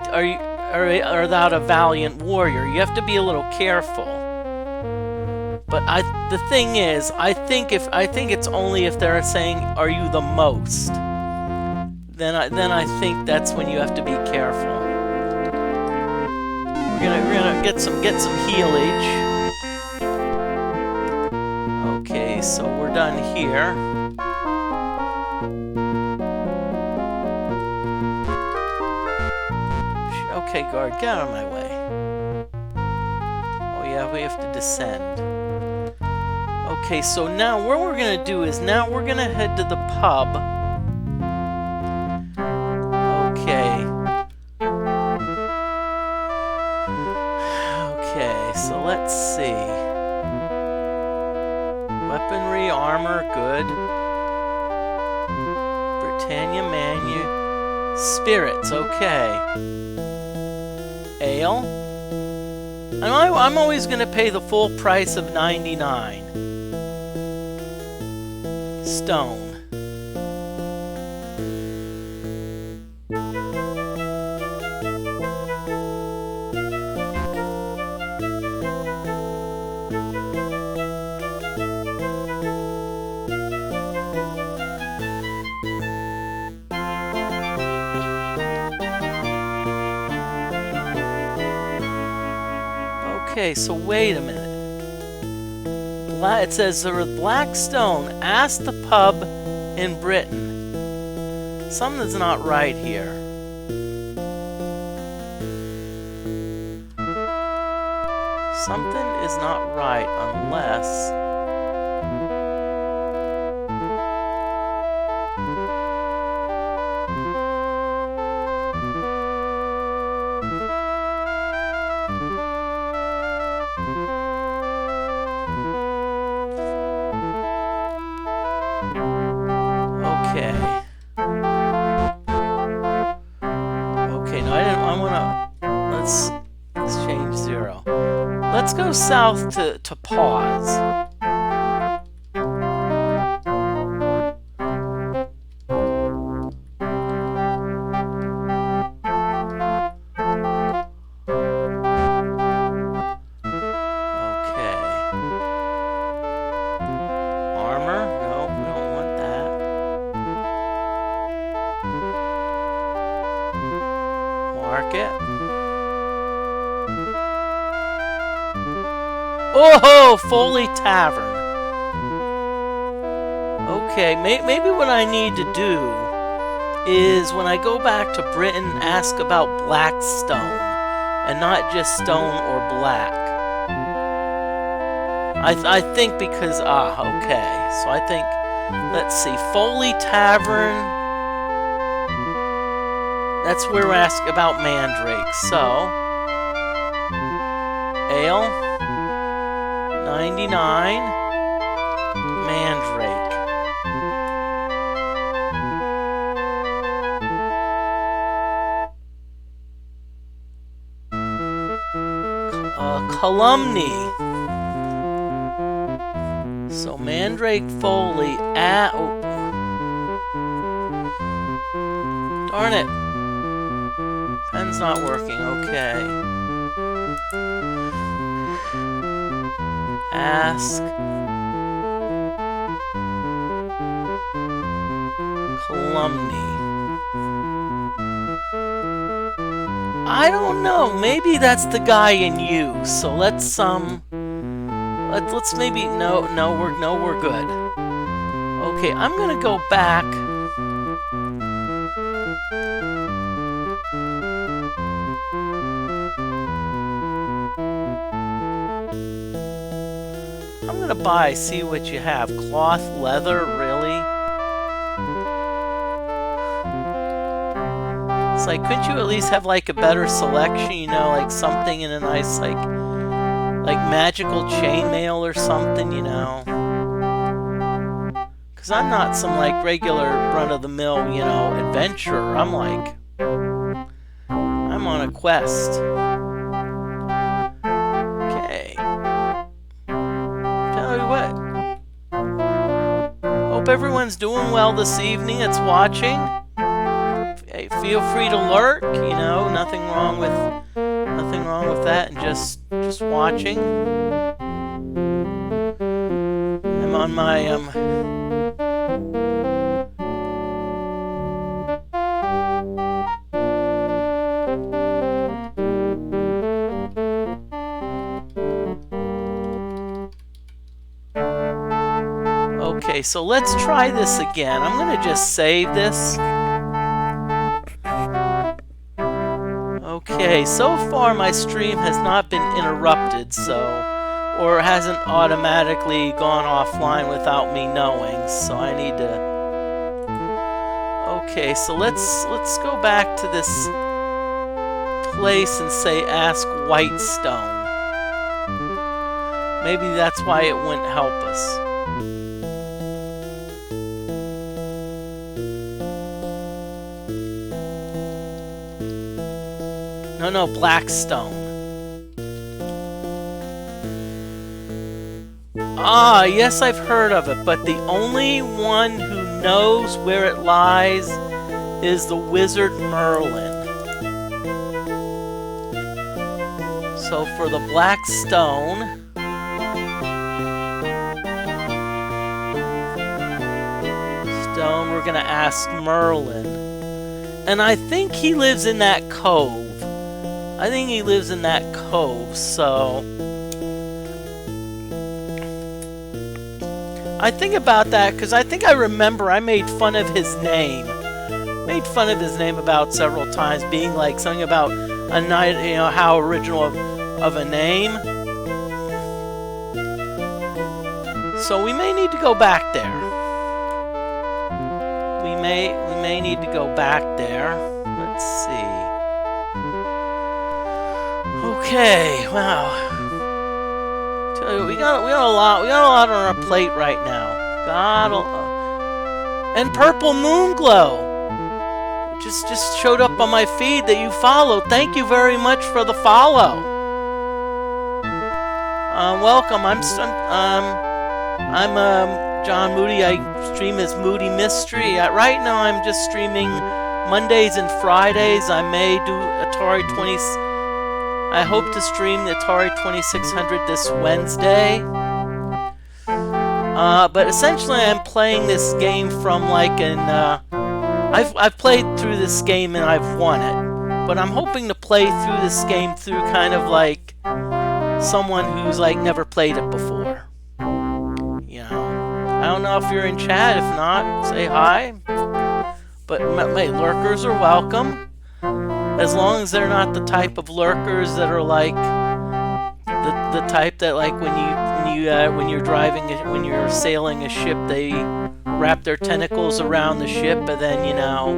or without a valiant warrior. You have to be a little careful. But the thing is, I think it's only if they're saying, "Are you the most?" Then I think that's when you have to be careful. We're gonna get some healage. Okay, so we're done here. Okay, guard, get out of my way. Oh yeah, we have to descend. Okay, so now what we're gonna do is now we're gonna head to the pub. Okay. Okay, so let's see. Weaponry, armor, good. Britannia Manu. Spirits, okay. Ale. I'm always gonna pay the full price of 99. Stone. Okay, so wait a minute. It says there was black stone. Ask the pub in Britain. Something's not right here. Something is not right unless... Okay, no, I wanna... Let's change 0. Let's go south to pause. Oh, Foley Tavern. Okay, maybe what I need to do is when I go back to Britain, ask about black stone and not just stone or black. I think because okay. So I think, let's see, Foley Tavern. That's where we ask about Mandrake. So ale. 99 Mandrake. Calumny. So Mandrake Foley at... Oh. Darn it. Pen's not working. Okay. Ask Calumny. I don't know. Maybe that's the guy in you. So let's maybe we're good. Okay, I'm gonna go back. I'm gonna see what you have. Cloth, leather, really? It's like, couldn't you at least have like a better selection, you know, like something in a nice, like magical chainmail or something, you know? Because I'm not some like regular run-of-the-mill, you know, adventurer. I'm on a quest. Hope everyone's doing well this evening that's watching. Hey, feel free to lurk. You know, nothing wrong with that, and just watching. I'm on my Okay, so let's try this again. I'm gonna just save this. Okay, so far my stream has not been interrupted, or hasn't automatically gone offline without me knowing, so I need to... Okay, so let's go back to this place and say ask Whitestone. Maybe that's why it wouldn't help us. No, Blackstone. Ah, yes, I've heard of it, but the only one who knows where it lies is the wizard Merlin. So for the Blackstone, we're gonna ask Merlin. And I think he lives in that cove. So... I think about that, because I think I remember I made fun of his name. About several times, being like something about a night, you know, how original of a name. So we may need to go back there. We may need to go back there. Let's see. Okay, wow. We got a lot on our plate right now. And Purple Moonglow just showed up on my feed that you followed. Thank you very much for the follow. Welcome. I'm John Moody. I stream as Moody Mystery. Right now I'm just streaming Mondays and Fridays. I may do Atari 20. I hope to stream the Atari 2600 this Wednesday. But essentially I'm playing this game from like an... I've played through this game and I've won it. But I'm hoping to play through this game through kind of like someone who's like never played it before. You know, I don't know if you're in chat. If not, say hi. But my lurkers are welcome, as long as they're not the type of lurkers that are like the type that like when you're sailing a ship, they wrap their tentacles around the ship and then, you know,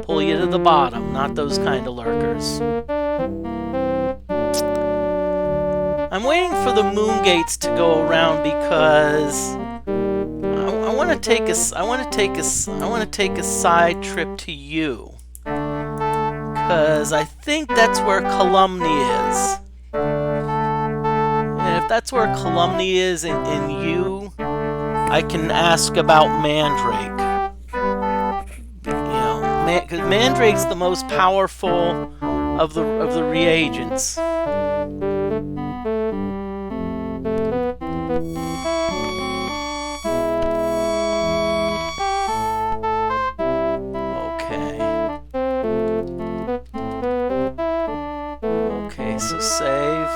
pull you to the bottom. Not those kind of lurkers. I'm waiting for the moon gates to go around because I want to take a side trip to you, because I think that's where Calumny is. And if that's where Calumny is in you, I can ask about Mandrake. You know, because Mandrake's the most powerful of the reagents. Okay, so save.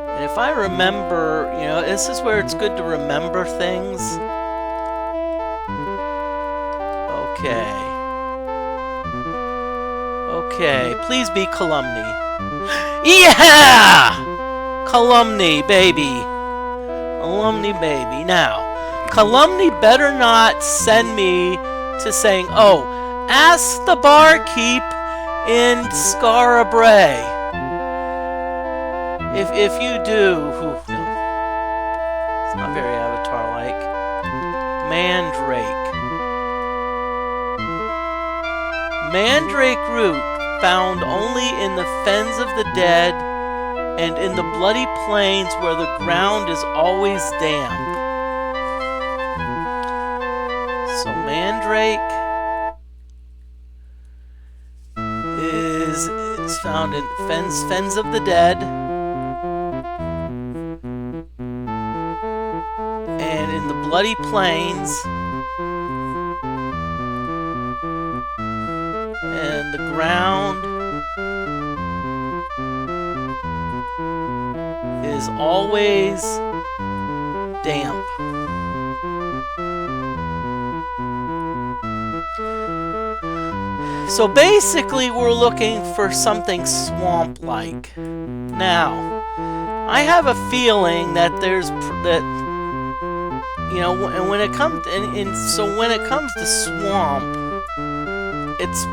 And if I remember, you know, this is where it's good to remember things. Okay, please be Calumny. Yeah! Calumny, baby. Calumny, baby. Now, Calumny better not send me to saying, oh, ask the barkeep in Skara Brae. If you do, no, it's not very Avatar-like. Mandrake Root, found only in the fens of the dead and in the bloody plains where the ground is always damp. So Mandrake It's found in Fens of the Dead and in the Bloody Plains and the ground is always damp. So basically we're looking for something swamp-like. Now, I have a feeling that and when it comes when it comes to swamp, it's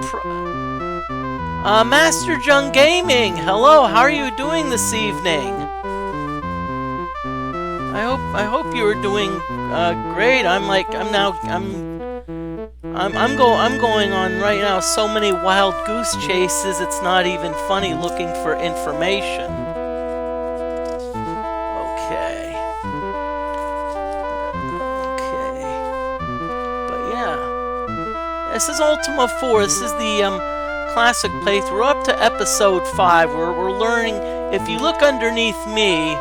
Master Jung Gaming. Hello, how are you doing this evening? I hope you are doing great. I'm going on right now so many wild goose chases, it's not even funny looking for information. Okay. But yeah. This is Ultima 4. This is the classic playthrough. We're up to episode 5 where we're learning. If you look underneath me,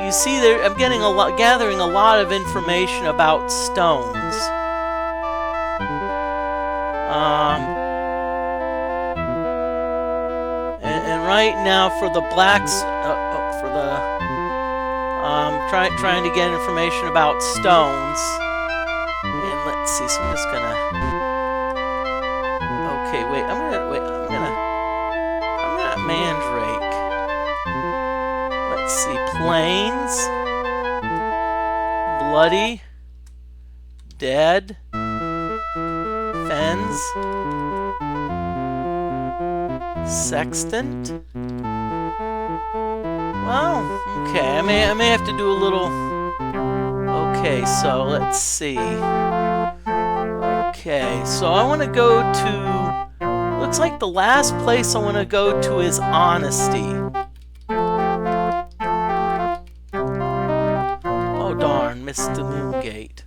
you see there I'm gathering a lot of information about stones. And right now for the blacks, trying to get information about stones. And let's see. So I'm just gonna. Okay, wait. I'm not Mandrake. Let's see. Plains, Bloody, Dead, Fens, Sextant. Well, okay. I may have to do a little. Okay, so let's see. Okay, so I want to go to. Looks like the last place I want to go to is Honesty. Oh darn, missed the moon gate.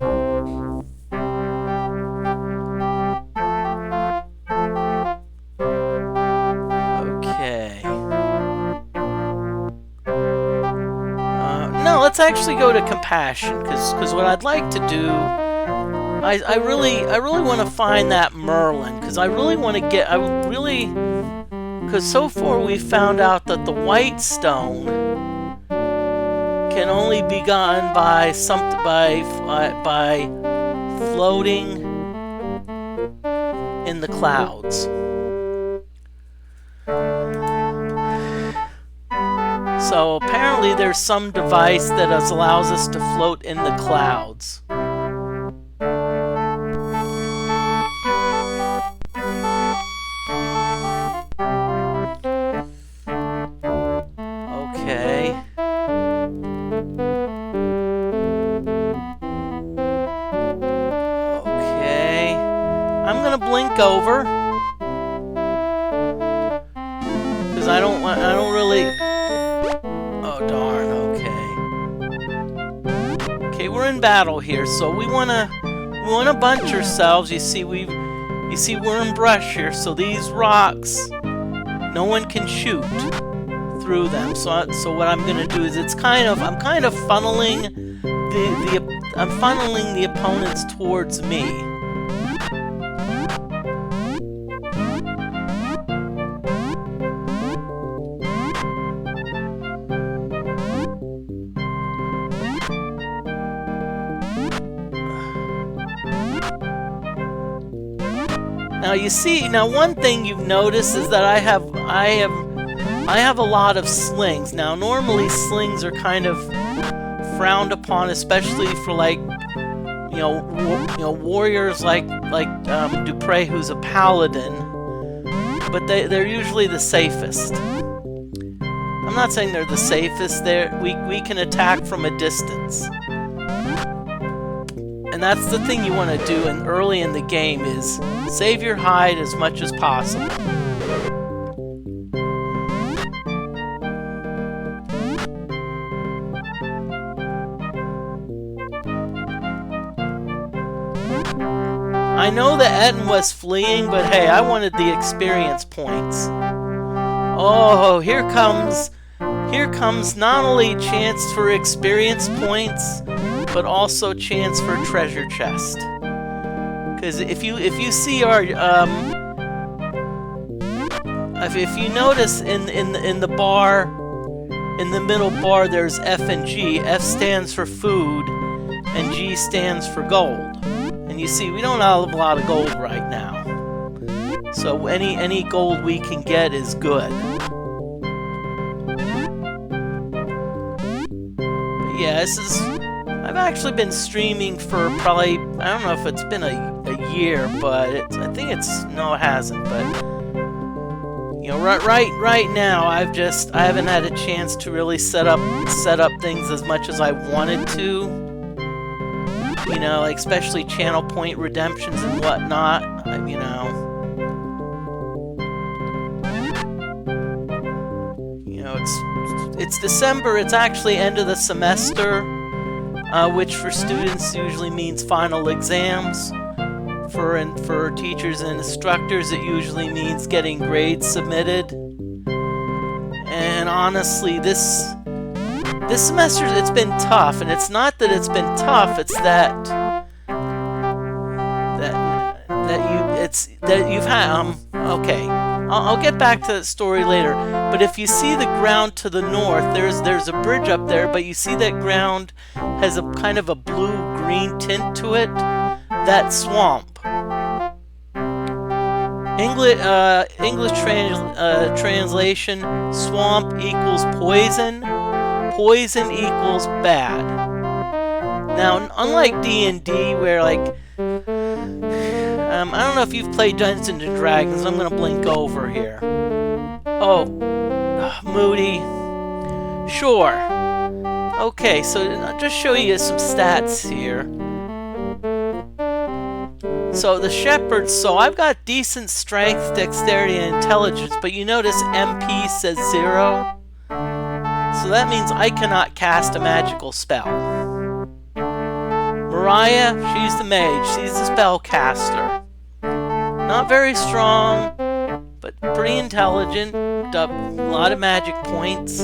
Let's actually go to Compassion, because what I'd like to do, I really want to find that Merlin, because because so far we found out that the white stone can only be gotten by floating in the clouds. So apparently there's some device that allows us to float in the clouds. Okay. Okay. I'm gonna blink over. Because I don't really... Oh darn, okay. Okay, we're in battle here, so we wanna bunch ourselves. You see we're in brush here, so these rocks, no one can shoot through them. So what I'm gonna do is I'm kind of funneling the opponents towards me. Now one thing you've noticed is that I have a lot of slings. Now normally slings are kind of frowned upon, especially for warriors like Dupre, who's a paladin. But they're usually the safest. I'm not saying they're the safest. We can attack from a distance. And that's the thing you want to do early in the game is save your hide as much as possible. I know that Etten was fleeing, but hey, I wanted the experience points. Oh, here comes not only chance for experience points, but also chance for treasure chest. Because if you see our if you notice in the bar, in the middle bar, there's F and G. F stands for food, and G stands for gold. And you see, we don't have a lot of gold right now. So any gold we can get is good. But yeah, I've actually been streaming for probably, I don't know if it's been a year, but I think no, it hasn't. But you know, right now, I haven't had a chance to really set up things as much as I wanted to. You know, like especially channel point redemptions and whatnot. You know. It's December. It's actually end of the semester, which for students usually means final exams. For teachers and instructors, it usually means getting grades submitted. And honestly, this semester it's been tough, and it's not that it's been tough. It's that you've had okay. I'll get back to the story later, but if you see the ground to the north, there's a bridge up there, but you see that ground has a kind of a blue-green tint to it. That's swamp. English translation: swamp equals poison. Poison equals bad. Now, unlike D&D, where like I don't know if you've played Dungeons and Dragons. I'm gonna blink over here. Oh, Moody. Sure. Okay, so I'll just show you some stats here. So the shepherds. So I've got decent strength, dexterity, and intelligence, but you notice MP says 0. So that means I cannot cast a magical spell. Mariah, she's the mage. She's the spellcaster. Not very strong, but pretty intelligent. A lot of magic points.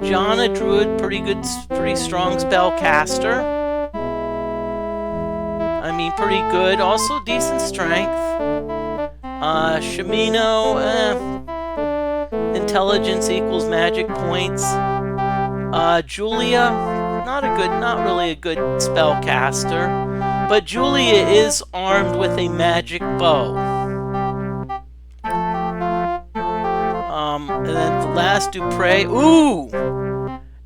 John, a druid, pretty strong spellcaster. I mean, pretty good. Also decent strength. Shamino, intelligence equals magic points. Julia, not really a good spellcaster. But Julia is armed with a magic bow. And then the last Dupre. Ooh!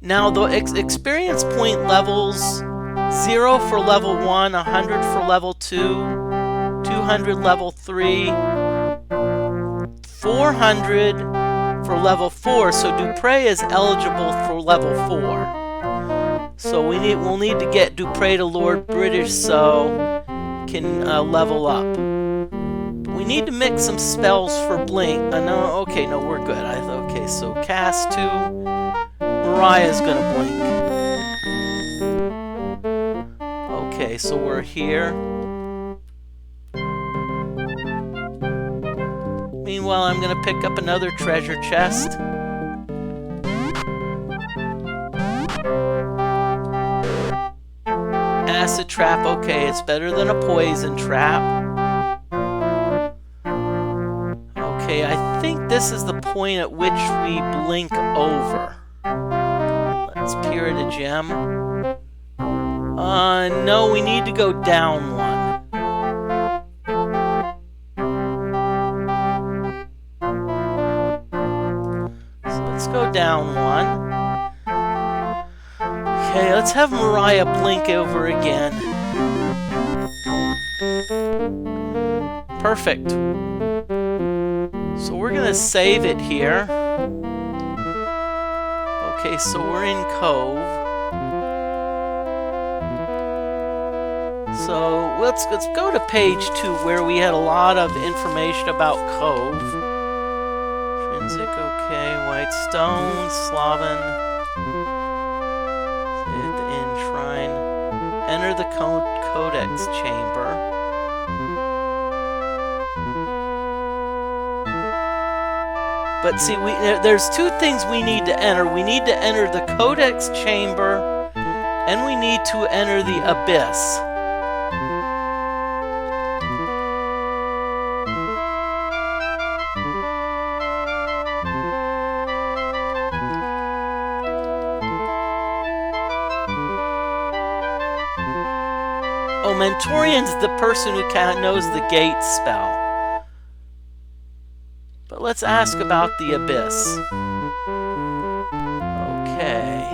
Now the experience point levels: 0 for level 1, 100 for level 2, 200 level 3, 400 for level 4. So Dupre is eligible for level 4. So we'll need to get Dupre to Lord British so can level up. But we need to mix some spells for Blink. No, okay, no, we're good. Okay, so cast 2. Mariah's gonna blink. Okay, so we're here. Meanwhile, I'm gonna pick up another treasure chest. Acid trap, okay, it's better than a poison trap. Okay, I think this is the point at which we blink over. Let's peer at a gem. No, we need to go down one. So let's go down one. Okay, let's have Mariah blink over again. Perfect. So we're gonna save it here. Okay, so we're in Cove. So let's go to page 2 where we had a lot of information about Cove. Intrinsic, okay, white stone, Slaven. Shrine. Enter the Codex chamber. But see, there's two things we need to enter. We need to enter the Codex Chamber, and we need to enter the Abyss. Oh, Mentorian's the person who kind of knows the gate spell. But let's ask about the Abyss. Okay.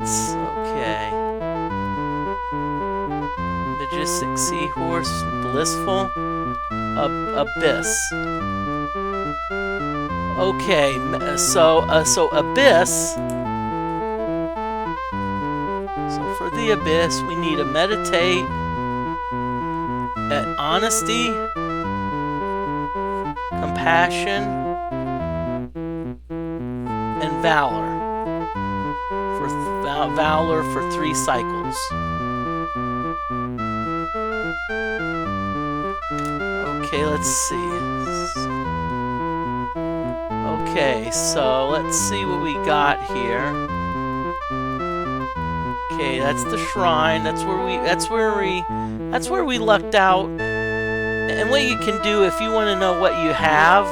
Okay. Majestic Seahorse, Blissful, Abyss. Okay, so Abyss. So for the Abyss, we need to meditate at honesty, compassion, and valor. Valor for 3 cycles. Okay, let's see. Okay, so let's see what we got here. Okay, that's the shrine. That's where we lucked out. And what you can do if you want to know what you have,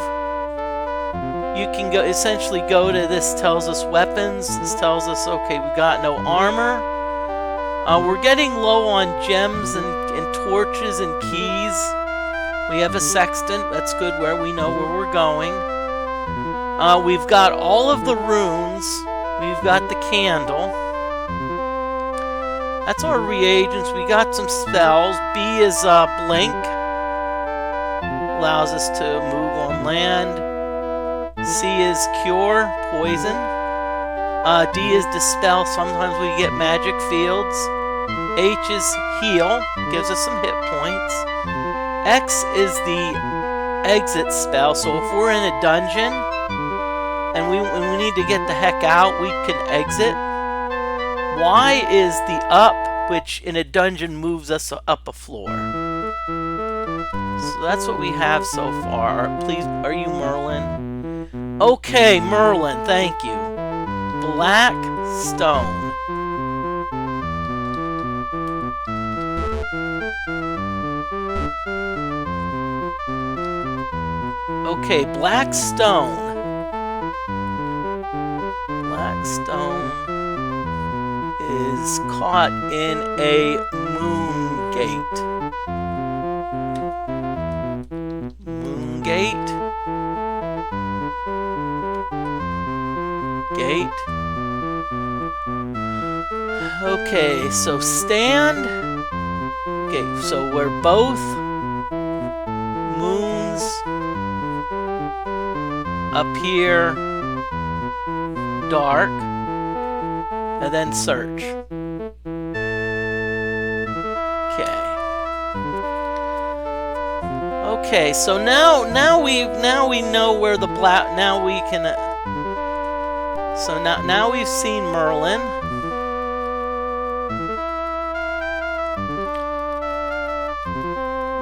you can essentially go to this. Tells us weapons. This tells us, okay, we got no armor. We're getting low on gems and torches and keys. We have a sextant. That's good, where we know where we're going. We've got all of the runes. We've got the candle. That's our reagents. We got some spells. B is blink. Allows us to move on land. C is cure, poison. D is dispel. Sometimes we get magic fields. H is heal, gives us some hit points. X is the exit spell. So if we're in a dungeon and we need to get the heck out, we can exit. Y is the up, which in a dungeon moves us up a floor. So that's what we have so far. Please, are you Merlin? Okay, Merlin, thank you. Black stone. Okay, black stone. Black stone is caught in a moon gate. Moon gate. Gate. Okay, so stand. Okay, so we're both moons appear dark, and then search. Okay, so now we know where the black. Now we can. So now we've seen Merlin.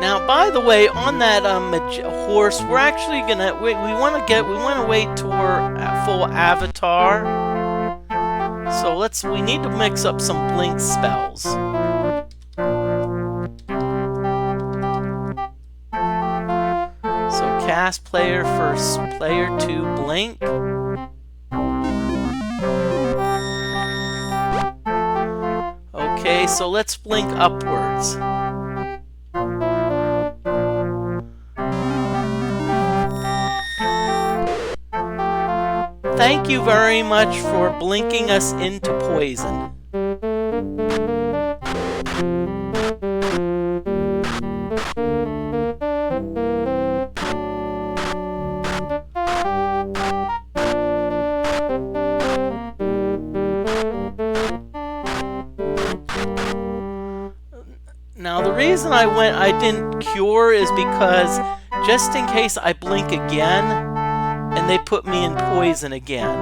Now, by the way, on that horse, we're actually gonna we want to wait till we're at full avatar. So we need to mix up some blink spells. So cast player first, player 2 blink. Okay, so let's blink upwards. Thank you very much for blinking us into poison. Now the reason I didn't cure is because just in case I blink again and they put me in poison again.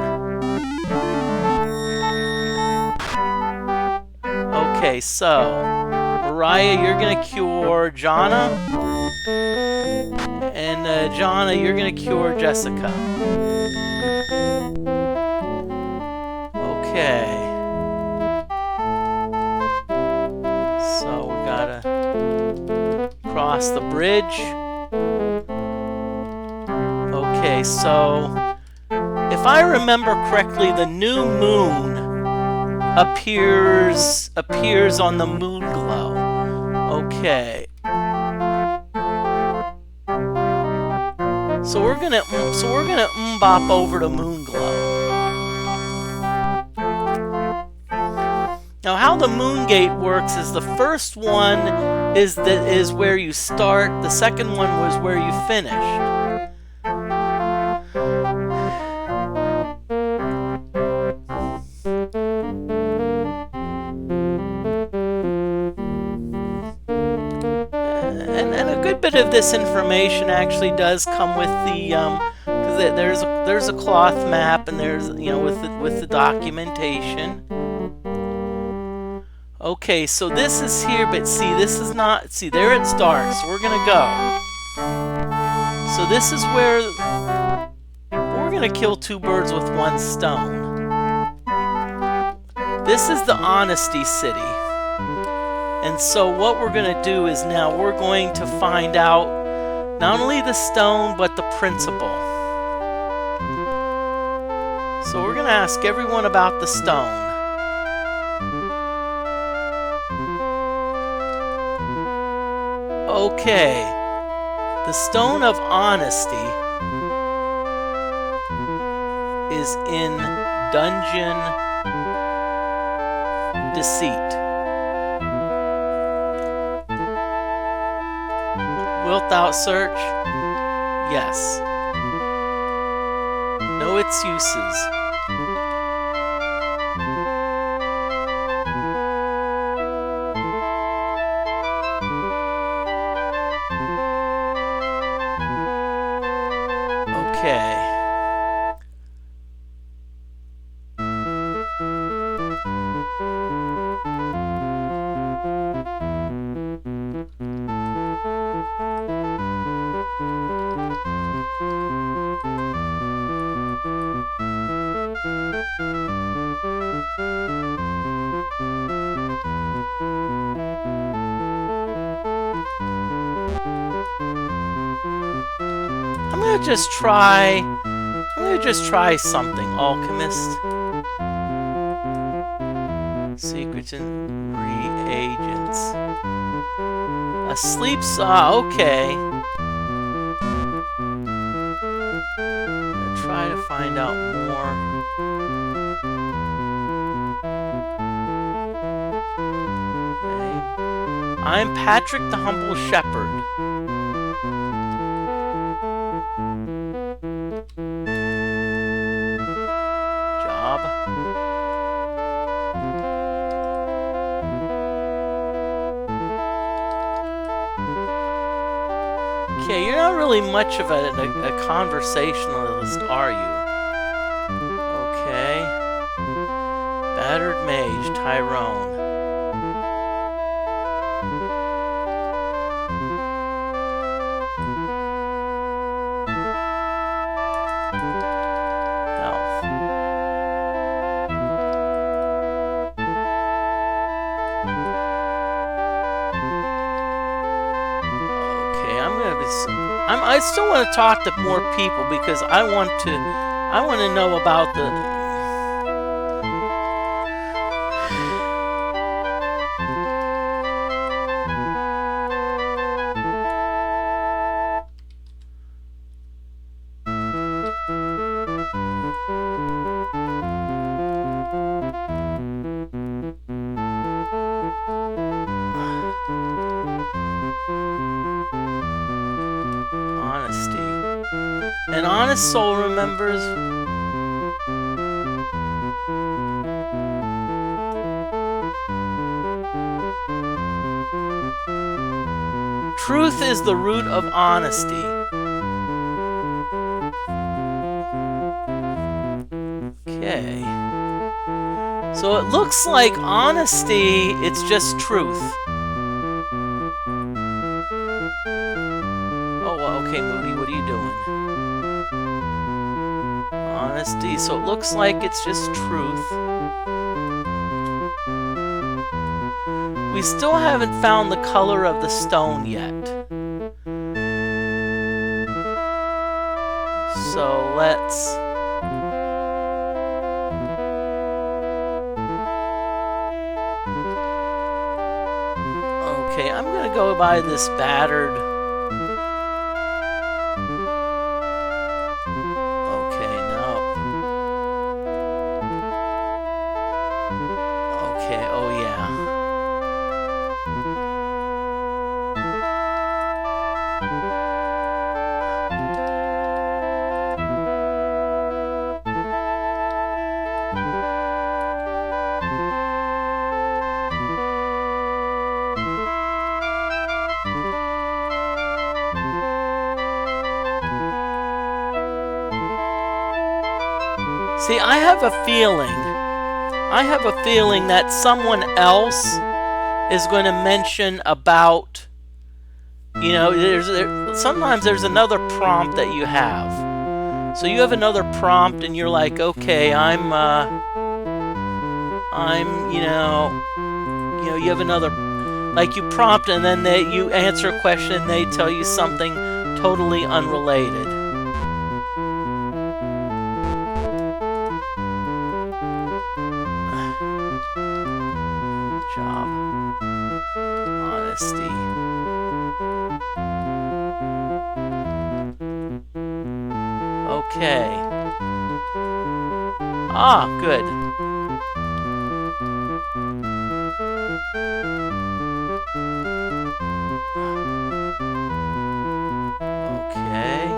Okay, so Mariah, you're gonna cure Jana, and Jonna, you're gonna cure Jessica. Okay. So we gotta cross the bridge. Okay, so if I remember correctly, the new moon appears on the moon glow. Okay. So we're gonna bop over to moon glow. Now, how the moon gate works is the first one is where you start. The second one was where you finished. And a good bit of this information actually does come with the because there's a cloth map, and there's with the documentation. Okay, so this is here, but see, this is not... See, there it's dark, so we're gonna go. So this is where... We're gonna kill two birds with one stone. This is the Honesty City. And so what we're gonna do is now we're going to find out not only the stone, but the principle. So we're gonna ask everyone about the stone. Okay, the Stone of Honesty is in Dungeon Deceit. Wilt thou search? Yes. Know its uses. Okay. I'm gonna just try something. Alchemist. Secrets and reagents. A sleep saw, okay. I'm gonna try to find out more. Okay. I'm Patrick the Humble Shepherd. Okay, you're not really much of a conversationalist, are you? Okay. Battered Mage, Tyrone. I still want to talk to more people because I want to know about the An honest soul remembers. Truth is the root of honesty. Okay. So it looks like honesty, it's just truth. Oh, okay, Moody, what are you doing? Honesty. So it looks like it's just truth. We still haven't found the color of the stone yet. So let's... Okay, I'm gonna go by this battered... Okay, no. Okay, oh yeah. See, I have a feeling that someone else is going to mention about, you know, sometimes there's another prompt that you have. So you have another prompt and you're like, okay, you have another, like you prompt and then you answer a question and they tell you something totally unrelated. Job. Honesty. Okay. Ah, good. Okay.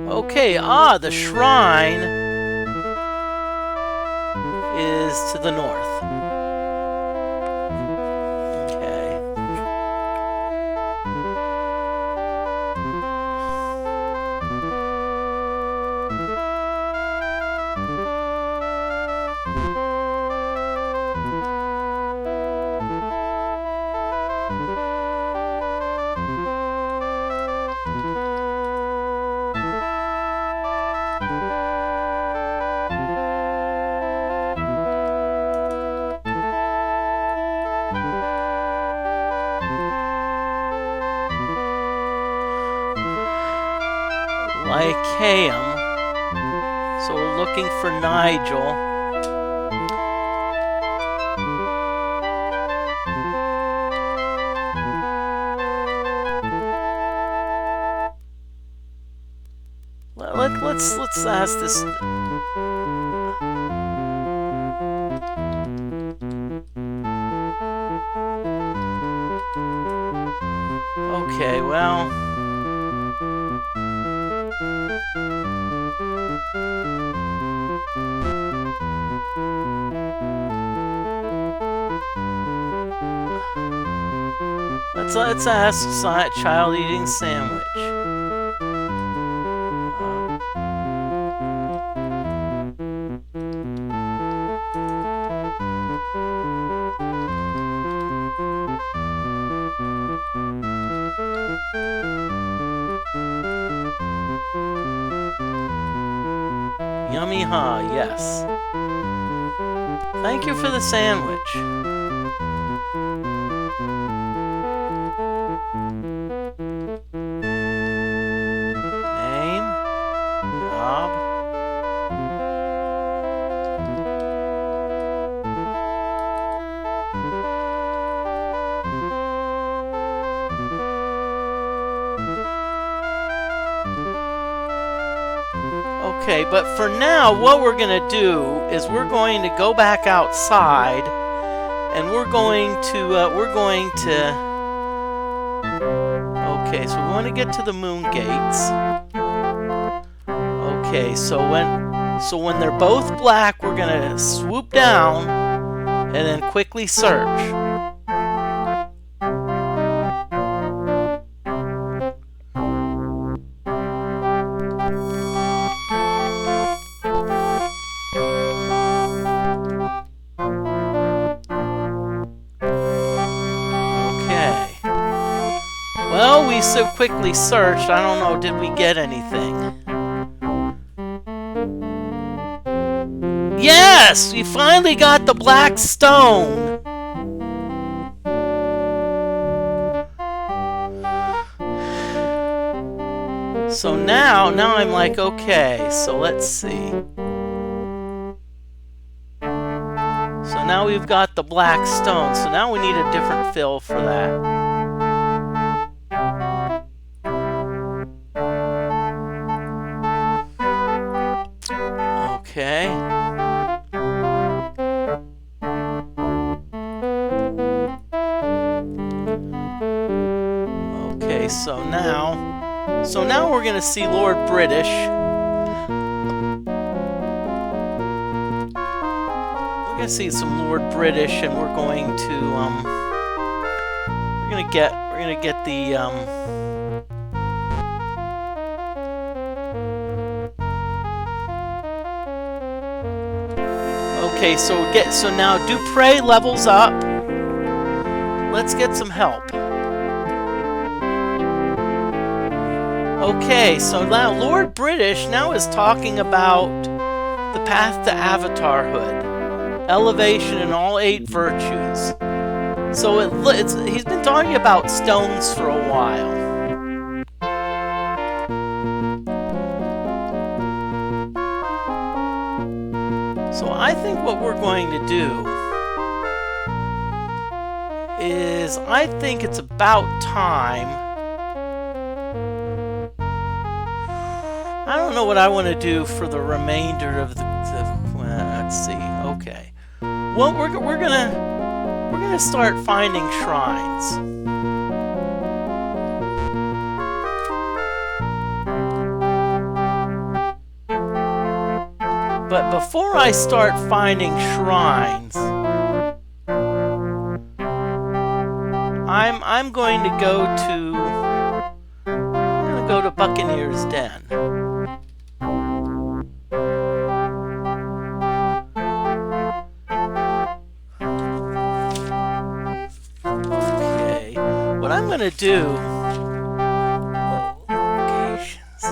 Okay, the shrine is to the north. Okay. Lycaeum. So we're looking for Nigel. Let's ask this. Okay, well. Let's ask child eating sandwich. Yummy ha, yes. Thank you for the sandwich. Name, job. Okay, but for now, what we're going to do is we're going to go back outside, and we're going to. Okay, so we want to get to the moon gates. Okay, so when they're both black, we're going to swoop down and then quickly search. Well, we so quickly searched. I don't know, did we get anything? Yes! We finally got the black stone! So now I'm like, okay, so let's see. So now we've got the black stone, so now we need a different fill for that. Okay. Okay, so now we're gonna see Lord British. We're gonna see some Lord British, and we're going to we're gonna get the okay, so now Dupre levels up. Let's get some help. Okay, so now Lord British now is talking about the path to avatarhood, elevation in all 8 virtues. So he's been talking about stones for a while. So I think what we're going to do is, I think it's about time. I don't know what I want to do for the remainder of the let's see. Okay. Well, we're gonna start finding shrines. But before I start finding shrines, I'm going to go to Buccaneer's Den. Okay, what I'm gonna do, locations.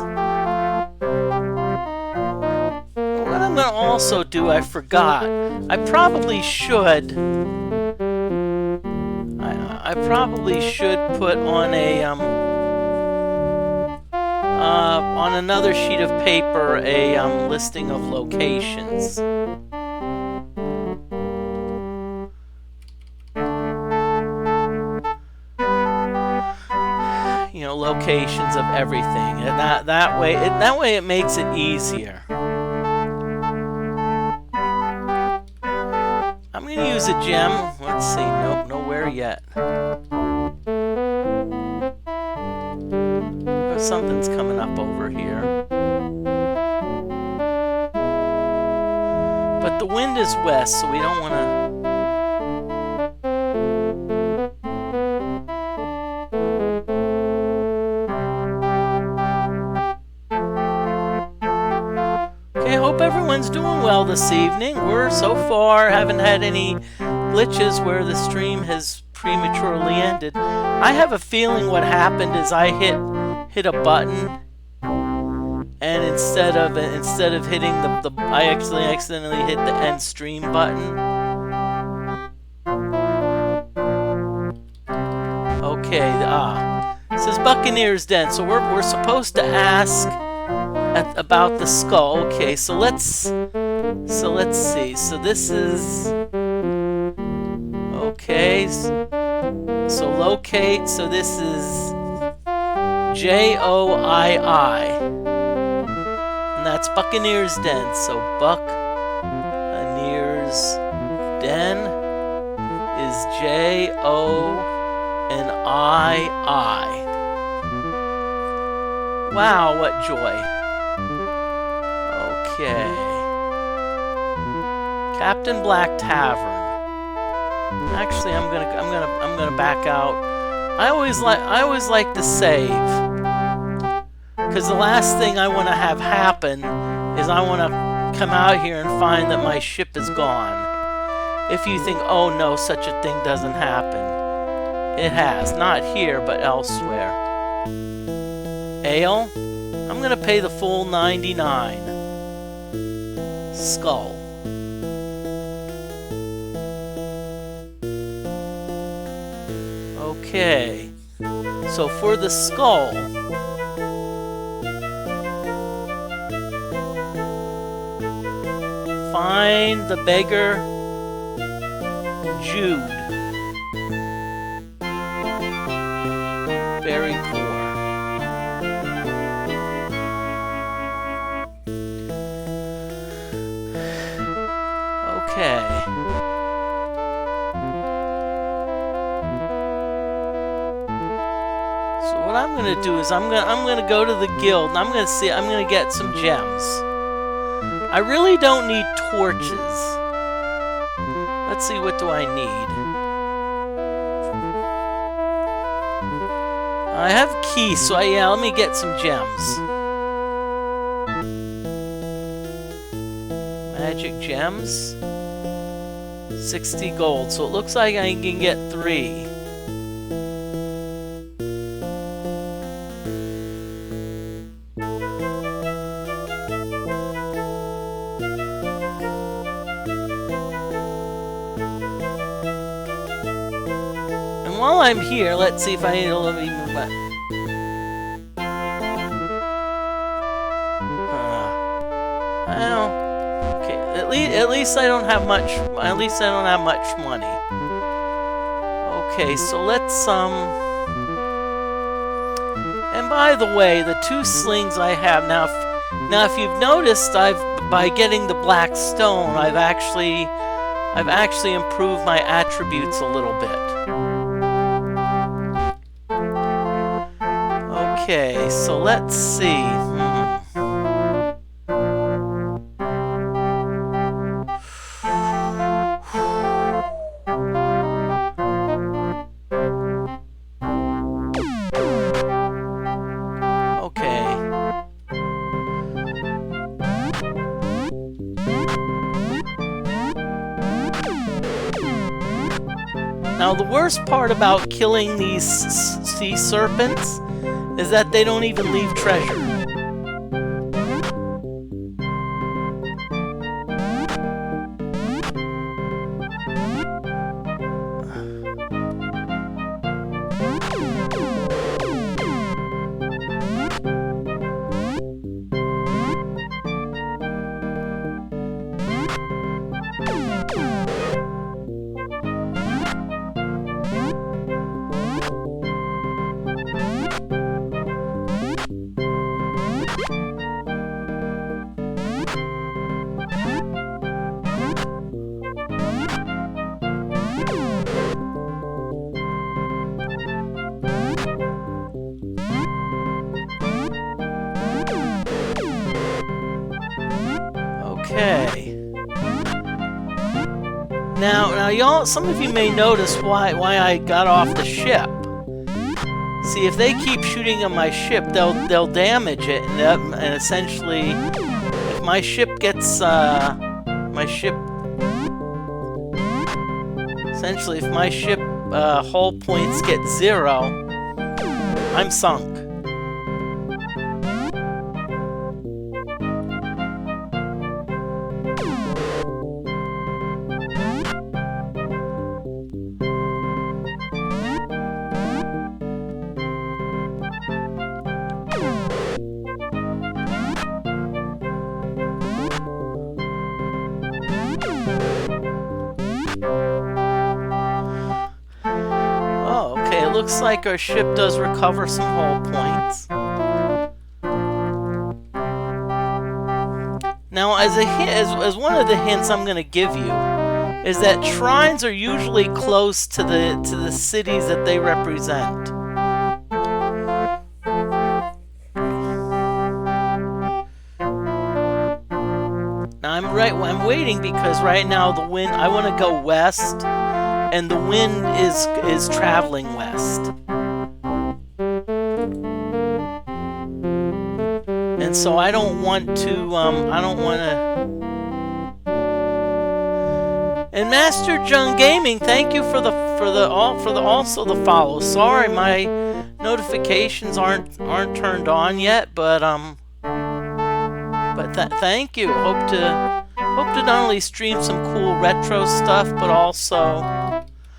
What I'm gonna also do, I forgot. I probably should put on a on another sheet of paper a listing of locations. You know, locations of everything, and that way it makes it easier. I'm gonna use a gem. Let's see. Nope, nowhere yet. Something's coming up over here. But the wind is west, so we don't want to... Okay, hope everyone's doing well this evening. We're so far haven't had any glitches where the stream has prematurely ended. I have a feeling what happened is I hit a button, and instead of hitting I actually accidentally hit the end stream button. Okay, it says Buccaneer's Den, so we're supposed to ask about the skull. Okay, so let's see. So this is okay. So locate. So this is J-O-I-I, and that's Buccaneer's Den. So Buccaneer's Den is J-O-N-I-I. Wow, what joy! Okay, Captain Black Tavern. Actually, I'm gonna back out. I always like to save, because the last thing I want to have happen is I want to come out here and find that my ship is gone. If you think, oh no, such a thing doesn't happen, It has. Not here, but elsewhere. Ale? I'm gonna pay the full 99. Skull. Okay. So for the skull, find the beggar Jude. Very poor. Okay. So what I'm gonna do is I'm gonna go to the guild and I'm gonna get some gems. I really don't need torches. Let's see, what do I need? I have keys, so yeah, let me get some gems. Magic gems? 60 gold, so it looks like I can get 3. And while I'm here, let's see if I need to let me move on. Well, okay. At least I don't have much. At least I don't have much money. Okay, so let's And by the way, the 2 slings I have now. If you've noticed, by getting the black stone, I've actually improved my attributes a little bit. Okay, so let's see. Now, the worst part about killing these sea serpents is that they don't even leave treasure. Okay. Now, y'all, some of you may notice why I got off the ship. See, if they keep shooting at my ship, they'll damage it, and essentially, if my ship gets if my ship hull points get 0, I'm sunk. Looks like our ship does recover some hull points. Now, as one of the hints I'm going to give you is that shrines are usually close to the cities that they represent. Now I'm waiting because right now the wind. I want to go west. And the wind is traveling west. And so I don't want to, And Master Jung Gaming, thank you for the also the follow. Sorry, my notifications aren't turned on yet, but thank you. Hope to not only stream some cool retro stuff, but also,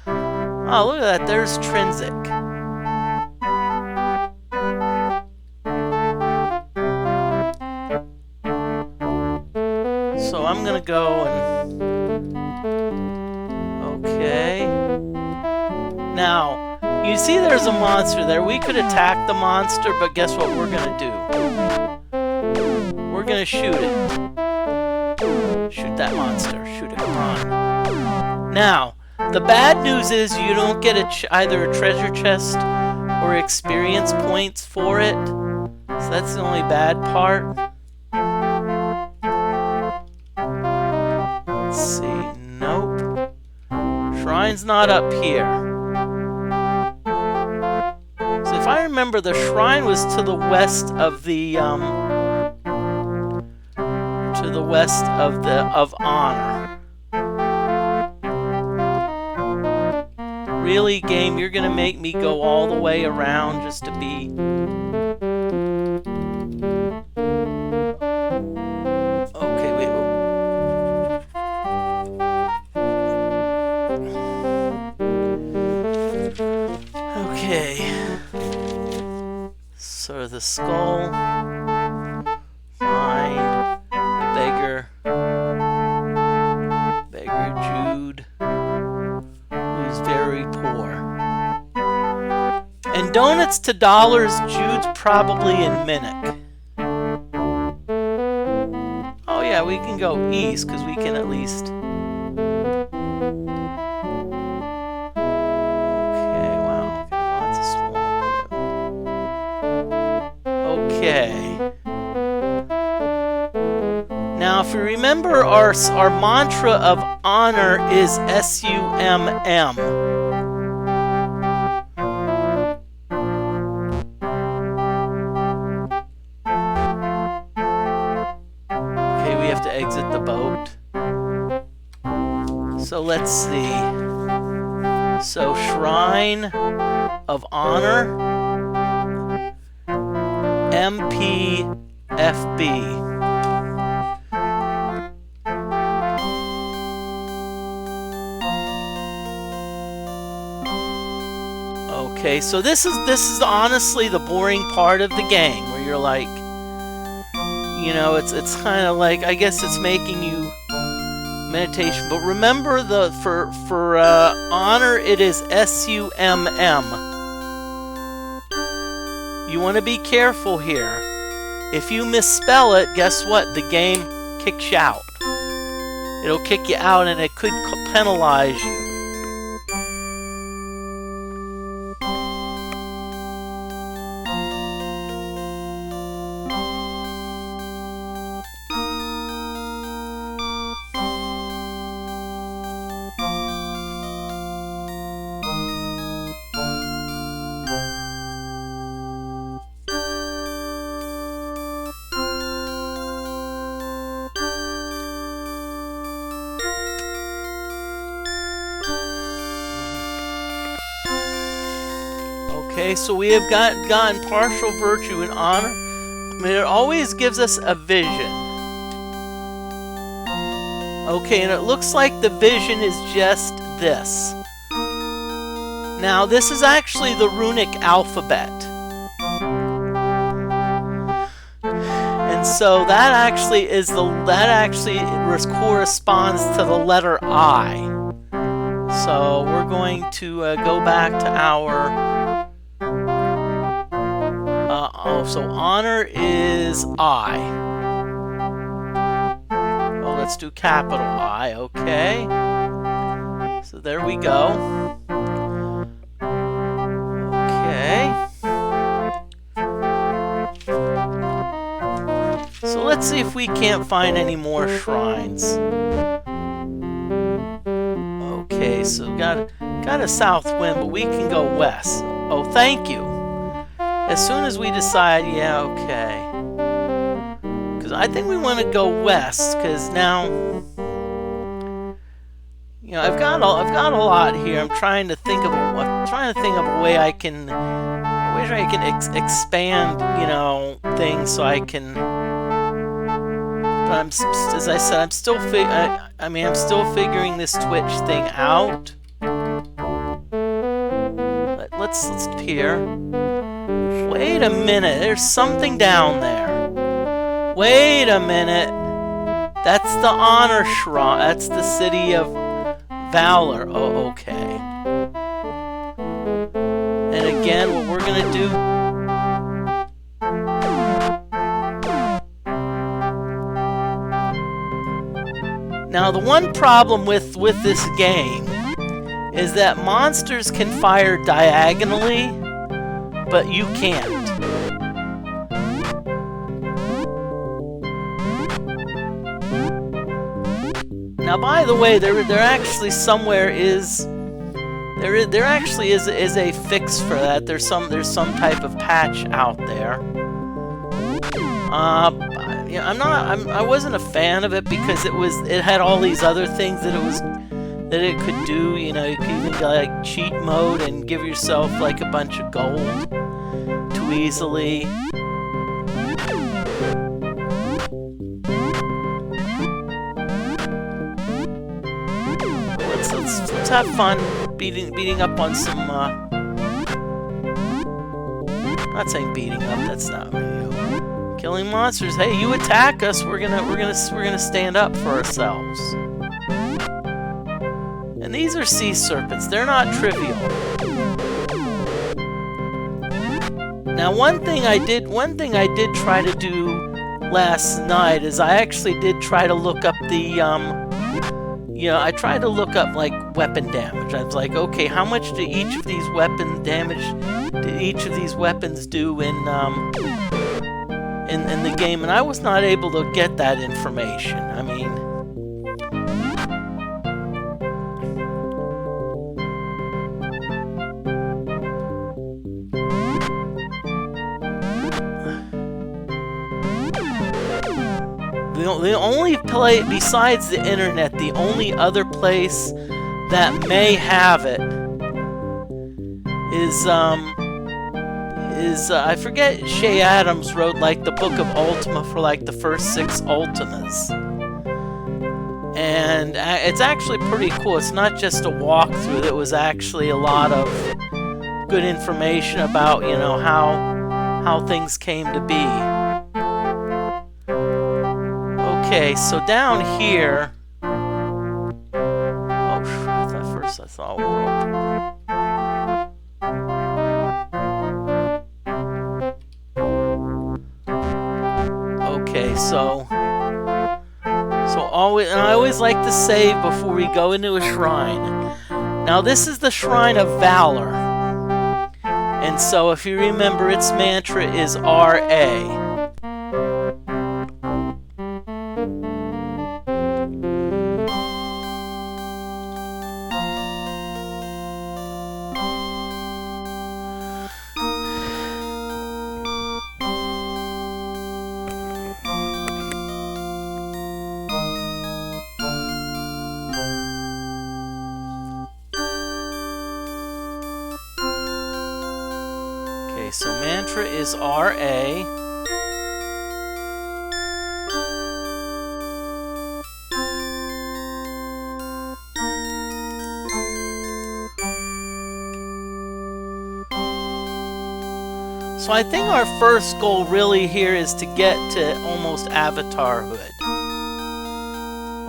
oh, look at that, there's Trinsic. So I'm gonna go and, okay. Now, you see there's a monster there. We could attack the monster, but guess what we're gonna do? We're gonna shoot it. Shoot that monster. Shoot it, come on. Now, the bad news is you don't get either a treasure chest or experience points for it. So that's the only bad part. Let's see. Nope. Shrine's not up here. So if I remember, the shrine was to the west of the of honor. Really, game, you're gonna make me go all the way around just to be... Okay, wait. Okay. So the skull. Find the beggar. Beggar Jude, who's very poor. And donuts to dollars, Jude's probably in Minnock. Oh yeah, we can go east, because we can at least... Okay, wow, okay, lots of small... Okay. Now, if you remember, our mantra of honor is S-U-M-M. Okay, we have to exit the boat. So let's see. So, Shrine of Honor, MPFB. Okay, so this is honestly the boring part of the game, where you're like, you know, it's kind of like, I guess it's making you meditation. But remember, for honor, it is S-U-M-M. You want to be careful here. If you misspell it, guess what? The game kicks you out. It'll kick you out, and it could penalize you. Okay, so we have gotten partial virtue and honor. I mean, it always gives us a vision. Okay, and it looks like the vision is just this. Now, this is actually the runic alphabet. And so that actually corresponds to the letter I. So we're going to go back to our... so honor is I. Oh, let's do capital I, okay. So there we go. Okay. So let's see if we can't find any more shrines. Okay, so got a south wind, but we can go west. Oh, thank you. As soon as we decide, yeah, okay. Because I think we want to go west, because now, You know, I've got a lot here. I'm trying to think of a way I can. I wish I can expand, you know, things so I can. But as I said, I'm still I'm still figuring this Twitch thing out. Let's peer. Wait a minute, there's something down there. Wait a minute. That's the honor shrine. That's the city of Valor. Oh, okay. And again, what we're gonna do. Now, the one problem with this game is that monsters can fire diagonally, but you can't. Now, by the way, there actually somewhere is there actually is a fix for that. There's some type of patch out there. Yeah, I wasn't a fan of it because it had all these other things that it could do. You know, you could even go like cheat mode and give yourself like a bunch of gold too easily. Let's have fun beating up on some. I'm not saying beating up. That's not. Killing monsters. Hey, you attack us, we're gonna stand up for ourselves. And these are sea serpents. They're not trivial. Now, one thing I did try to do last night is I actually did try to look up the I tried to look up like weapon damage. I was like, okay, how much do each of these weapons do in the game, and I was not able to get that information. I mean, the only place besides the internet, the only other place that may have it is I forget, Shay Adams wrote like the book of Ultima for like the first 6 Ultimas. And it's actually pretty cool. It's not just a walkthrough. It was actually a lot of good information about, you know, how things came to be. Okay, so down here. Oh, I thought Okay, so I always like to save before we go into a shrine. Now, this is the Shrine of Valor. And so, if you remember, its mantra is RA. So mantra is RA. So I think our first goal really here is to get to almost avatarhood.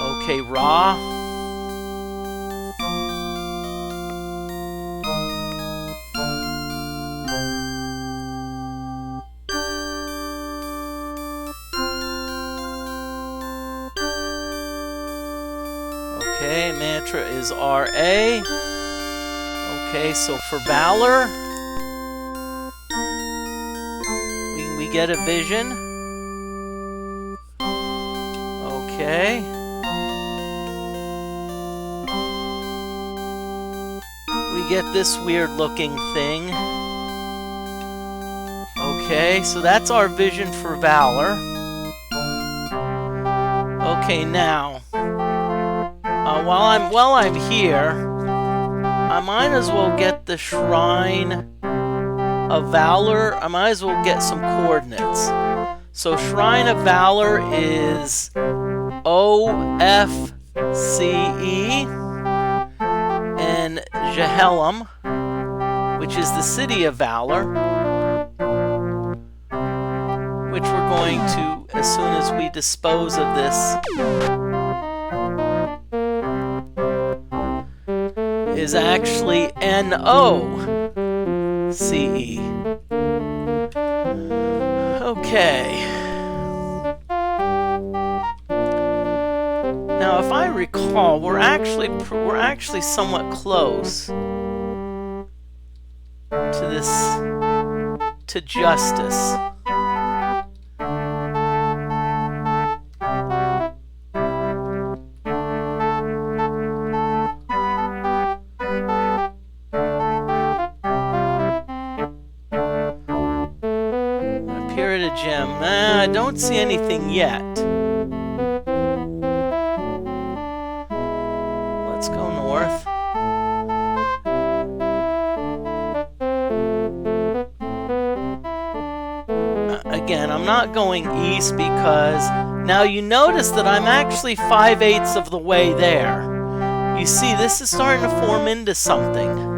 Okay, Ra. Okay, mantra is RA. Okay, so for Valor, we get a vision. Okay. We get this weird looking thing. Okay, so that's our vision for Valor. Okay, now, Now, while I'm here, I might as well get the Shrine of Valor. I might as well get some coordinates. So Shrine of Valor is OFCE, and Jehelum, which is the City of Valor, which we're going to, as soon as we dispose of this, is actually NOCE. Okay. Now, if I recall, we're actually somewhat close to justice. Gem. I don't see anything yet. Let's go north. Again, I'm not going east because now you notice that I'm actually 5/8 of the way there. You see, this is starting to form into something.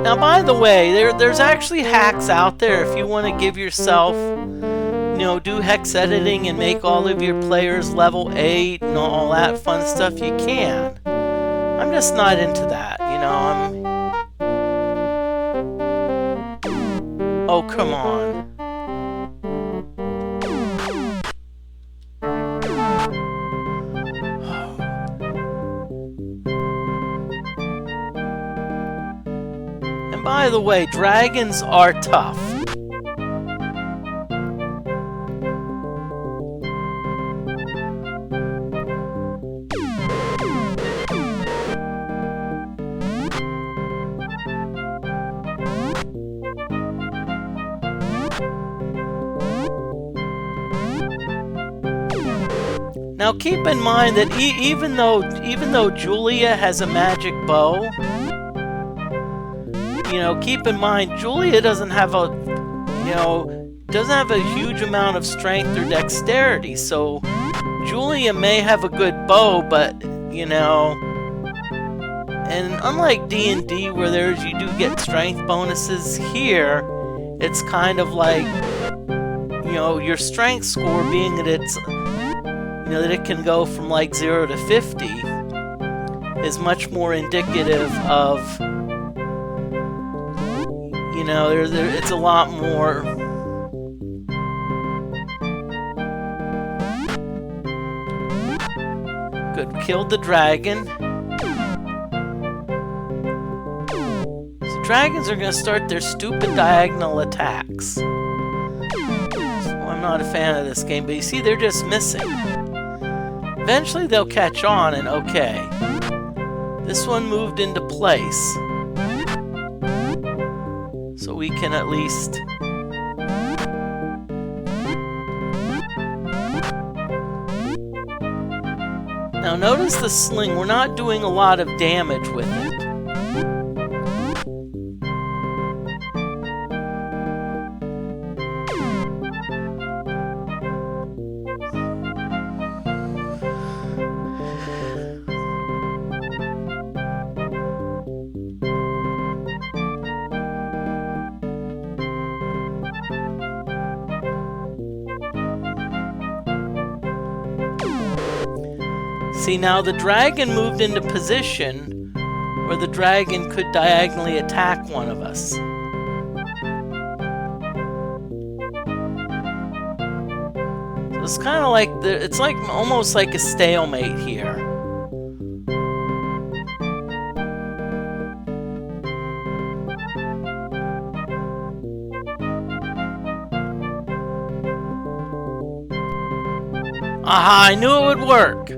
Now, by the way, there's actually hacks out there if you want to give yourself, do hex editing and make all of your players level 8 and all that fun stuff. You can. I'm just not into that, Oh, come on. By the way, dragons are tough. Now keep in mind that even though Julia has a magic bow, keep in mind, Julia doesn't have a huge amount of strength or dexterity, so Julia may have a good bow, but, and unlike D&D where you do get strength bonuses, here, it's kind of like, your strength score being that it's, that it can go from like 0 to 50 is much more indicative of, it's a lot more. Good, killed the dragon. So dragons are going to start their stupid diagonal attacks. So I'm not a fan of this game, but you see, they're just missing. Eventually they'll catch on, and okay. This one moved into place. So we can at least... Now notice the sling, we're not doing a lot of damage with it. See, now the dragon moved into position where the dragon could diagonally attack one of us. So it's kind of like, it's like almost like a stalemate here. Aha, I knew it would work!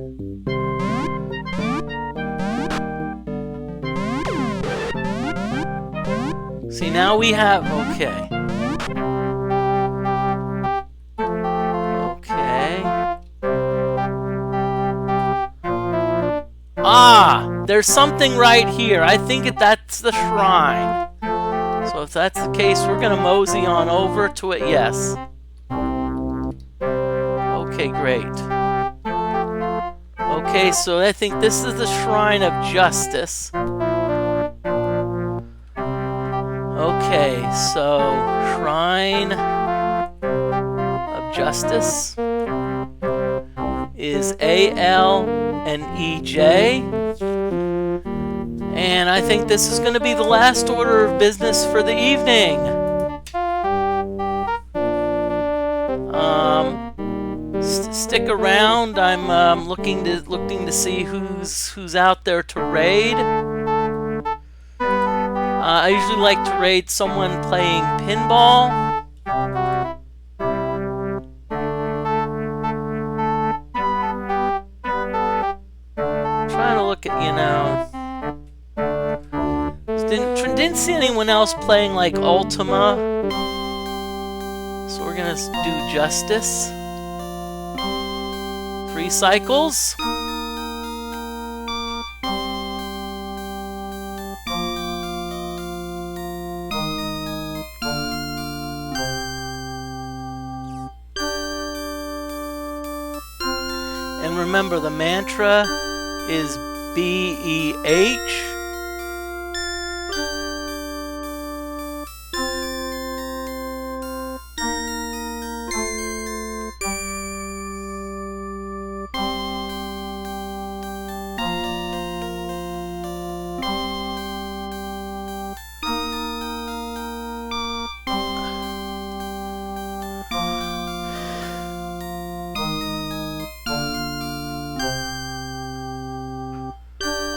See, now we have... Okay. Okay. Ah! There's something right here. I think that's the shrine. So if that's the case, we're gonna mosey on over to it. Yes. Okay, great. Okay, so I think this is the Shrine of Justice. Okay, so Shrine of Justice is A-L and E-J. And I think this is going to be the last order of business for the evening. Stick around. I'm looking to see who's out there to raid. I usually like to raid someone playing pinball. Trying to look at, you know. Didn't see anyone else playing like Ultima. So we're gonna do Justice. 3 cycles. And remember, the mantra is B-E-H.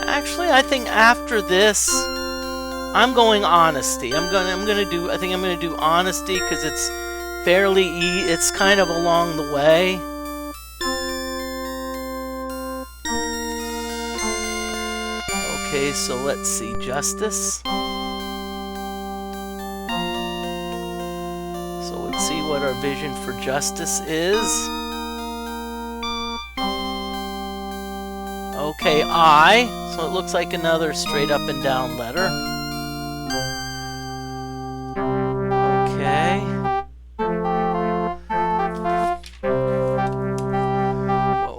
Actually, I think after this, I'm going honesty. I think I'm gonna do honesty because it's fairly it's kind of along the way. Okay, so let's see, Justice. So let's see what our vision for Justice is. Okay, I. So it looks like another straight up and down letter. Okay.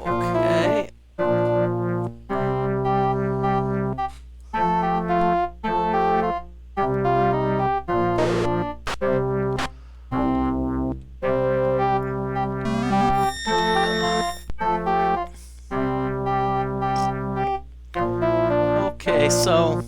Okay. Okay, so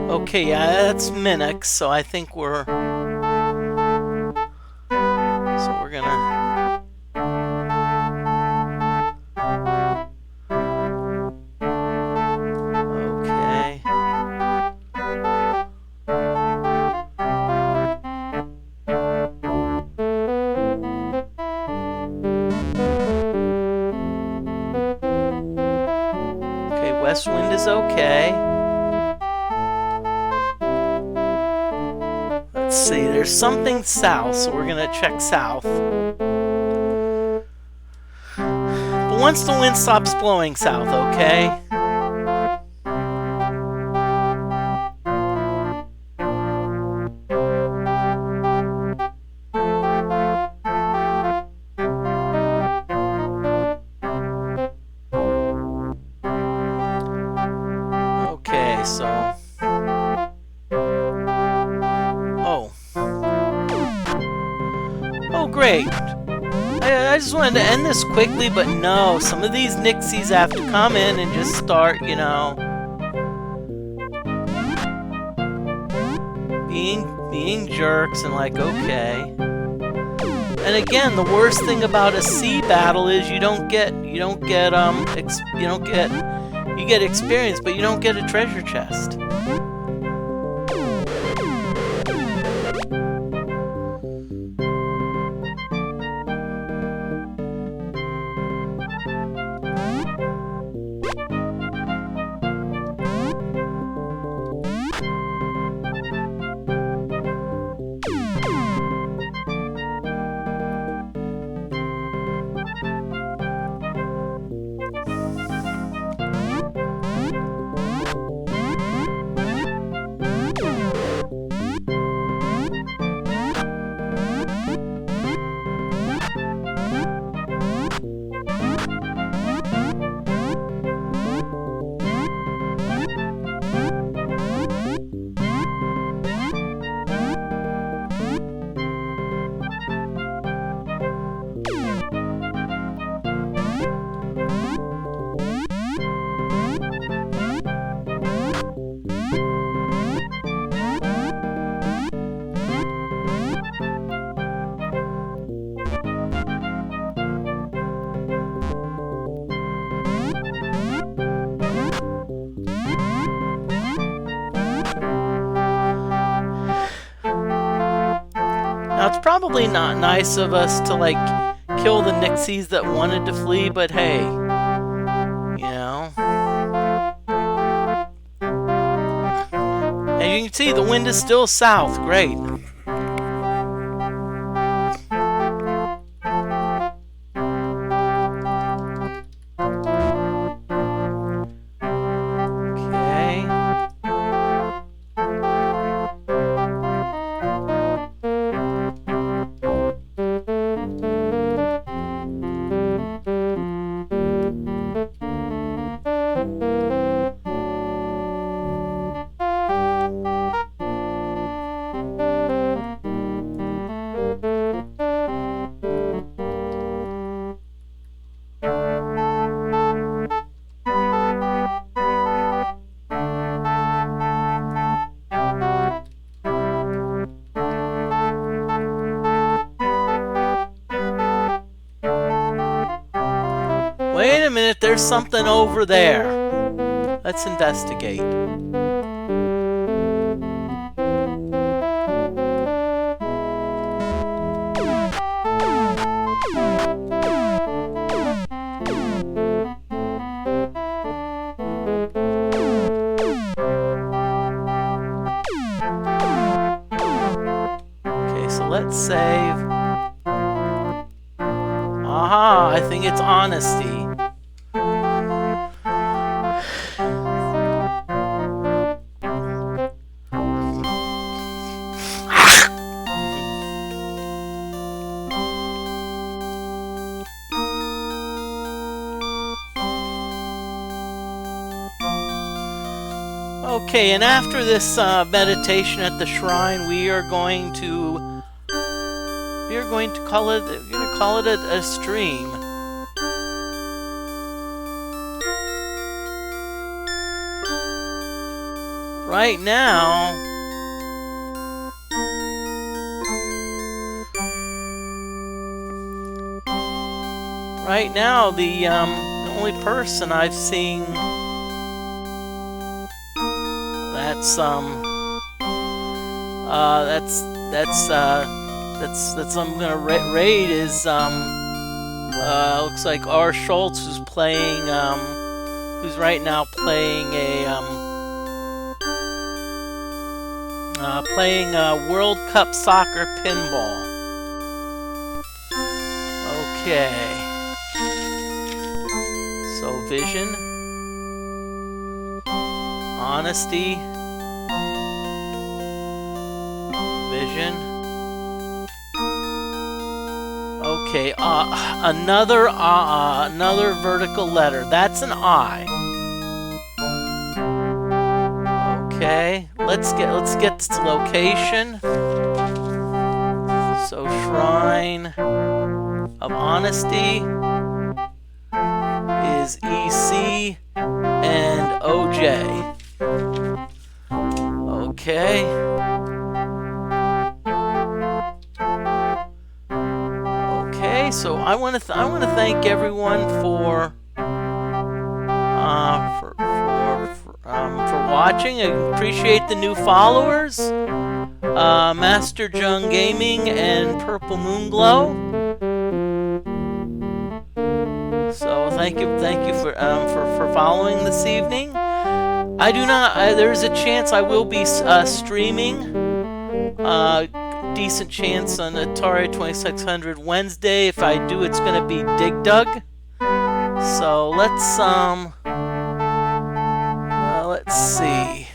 okay, yeah, that's Minix, so I think we're gonna okay. Okay, West Wind is okay. Let's see, there's something south, so we're gonna check south. But once the wind stops blowing south, okay? Okay, so oh, great. I just wanted to end this quickly, but no. Some of these Nixies have to come in and just start, you know. being jerks and like, okay. And again, the worst thing about a sea battle is you get experience, but you don't get a treasure chest. Now, it's probably not nice of us to, like, kill the Nixies that wanted to flee, but hey, you know. And you can see the wind is still south. Great. Wait a minute, there's something over there. Let's investigate. Okay, so let's save. Aha, I think it's honesty. Okay, and after this meditation at the shrine, we are going to call it a stream. Right now, the only person I've seen that's I'm gonna raid is looks like R. Schultz, who's playing who's right now playing a World Cup soccer pinball. Okay. So vision, honesty, vision. Okay, another vertical letter. That's an I. Okay, let's get to the location. So Shrine of Honesty is EC and OJ. Okay. I want to thank everyone for watching. I appreciate the new followers, Master Jung Gaming and Purple Moonglow. So thank you for following this evening. I do not. There's a chance I will be streaming. Decent chance on Atari 2600 Wednesday. If I do, it's gonna be Dig Dug. So let's see.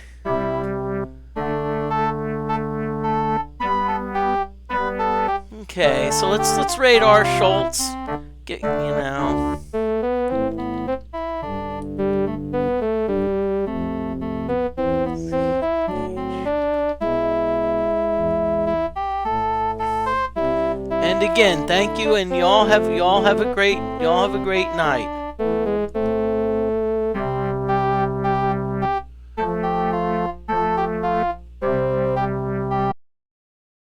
Okay, so let's raid R. Schultz. Get, you know. And again, thank you, and y'all have a great night.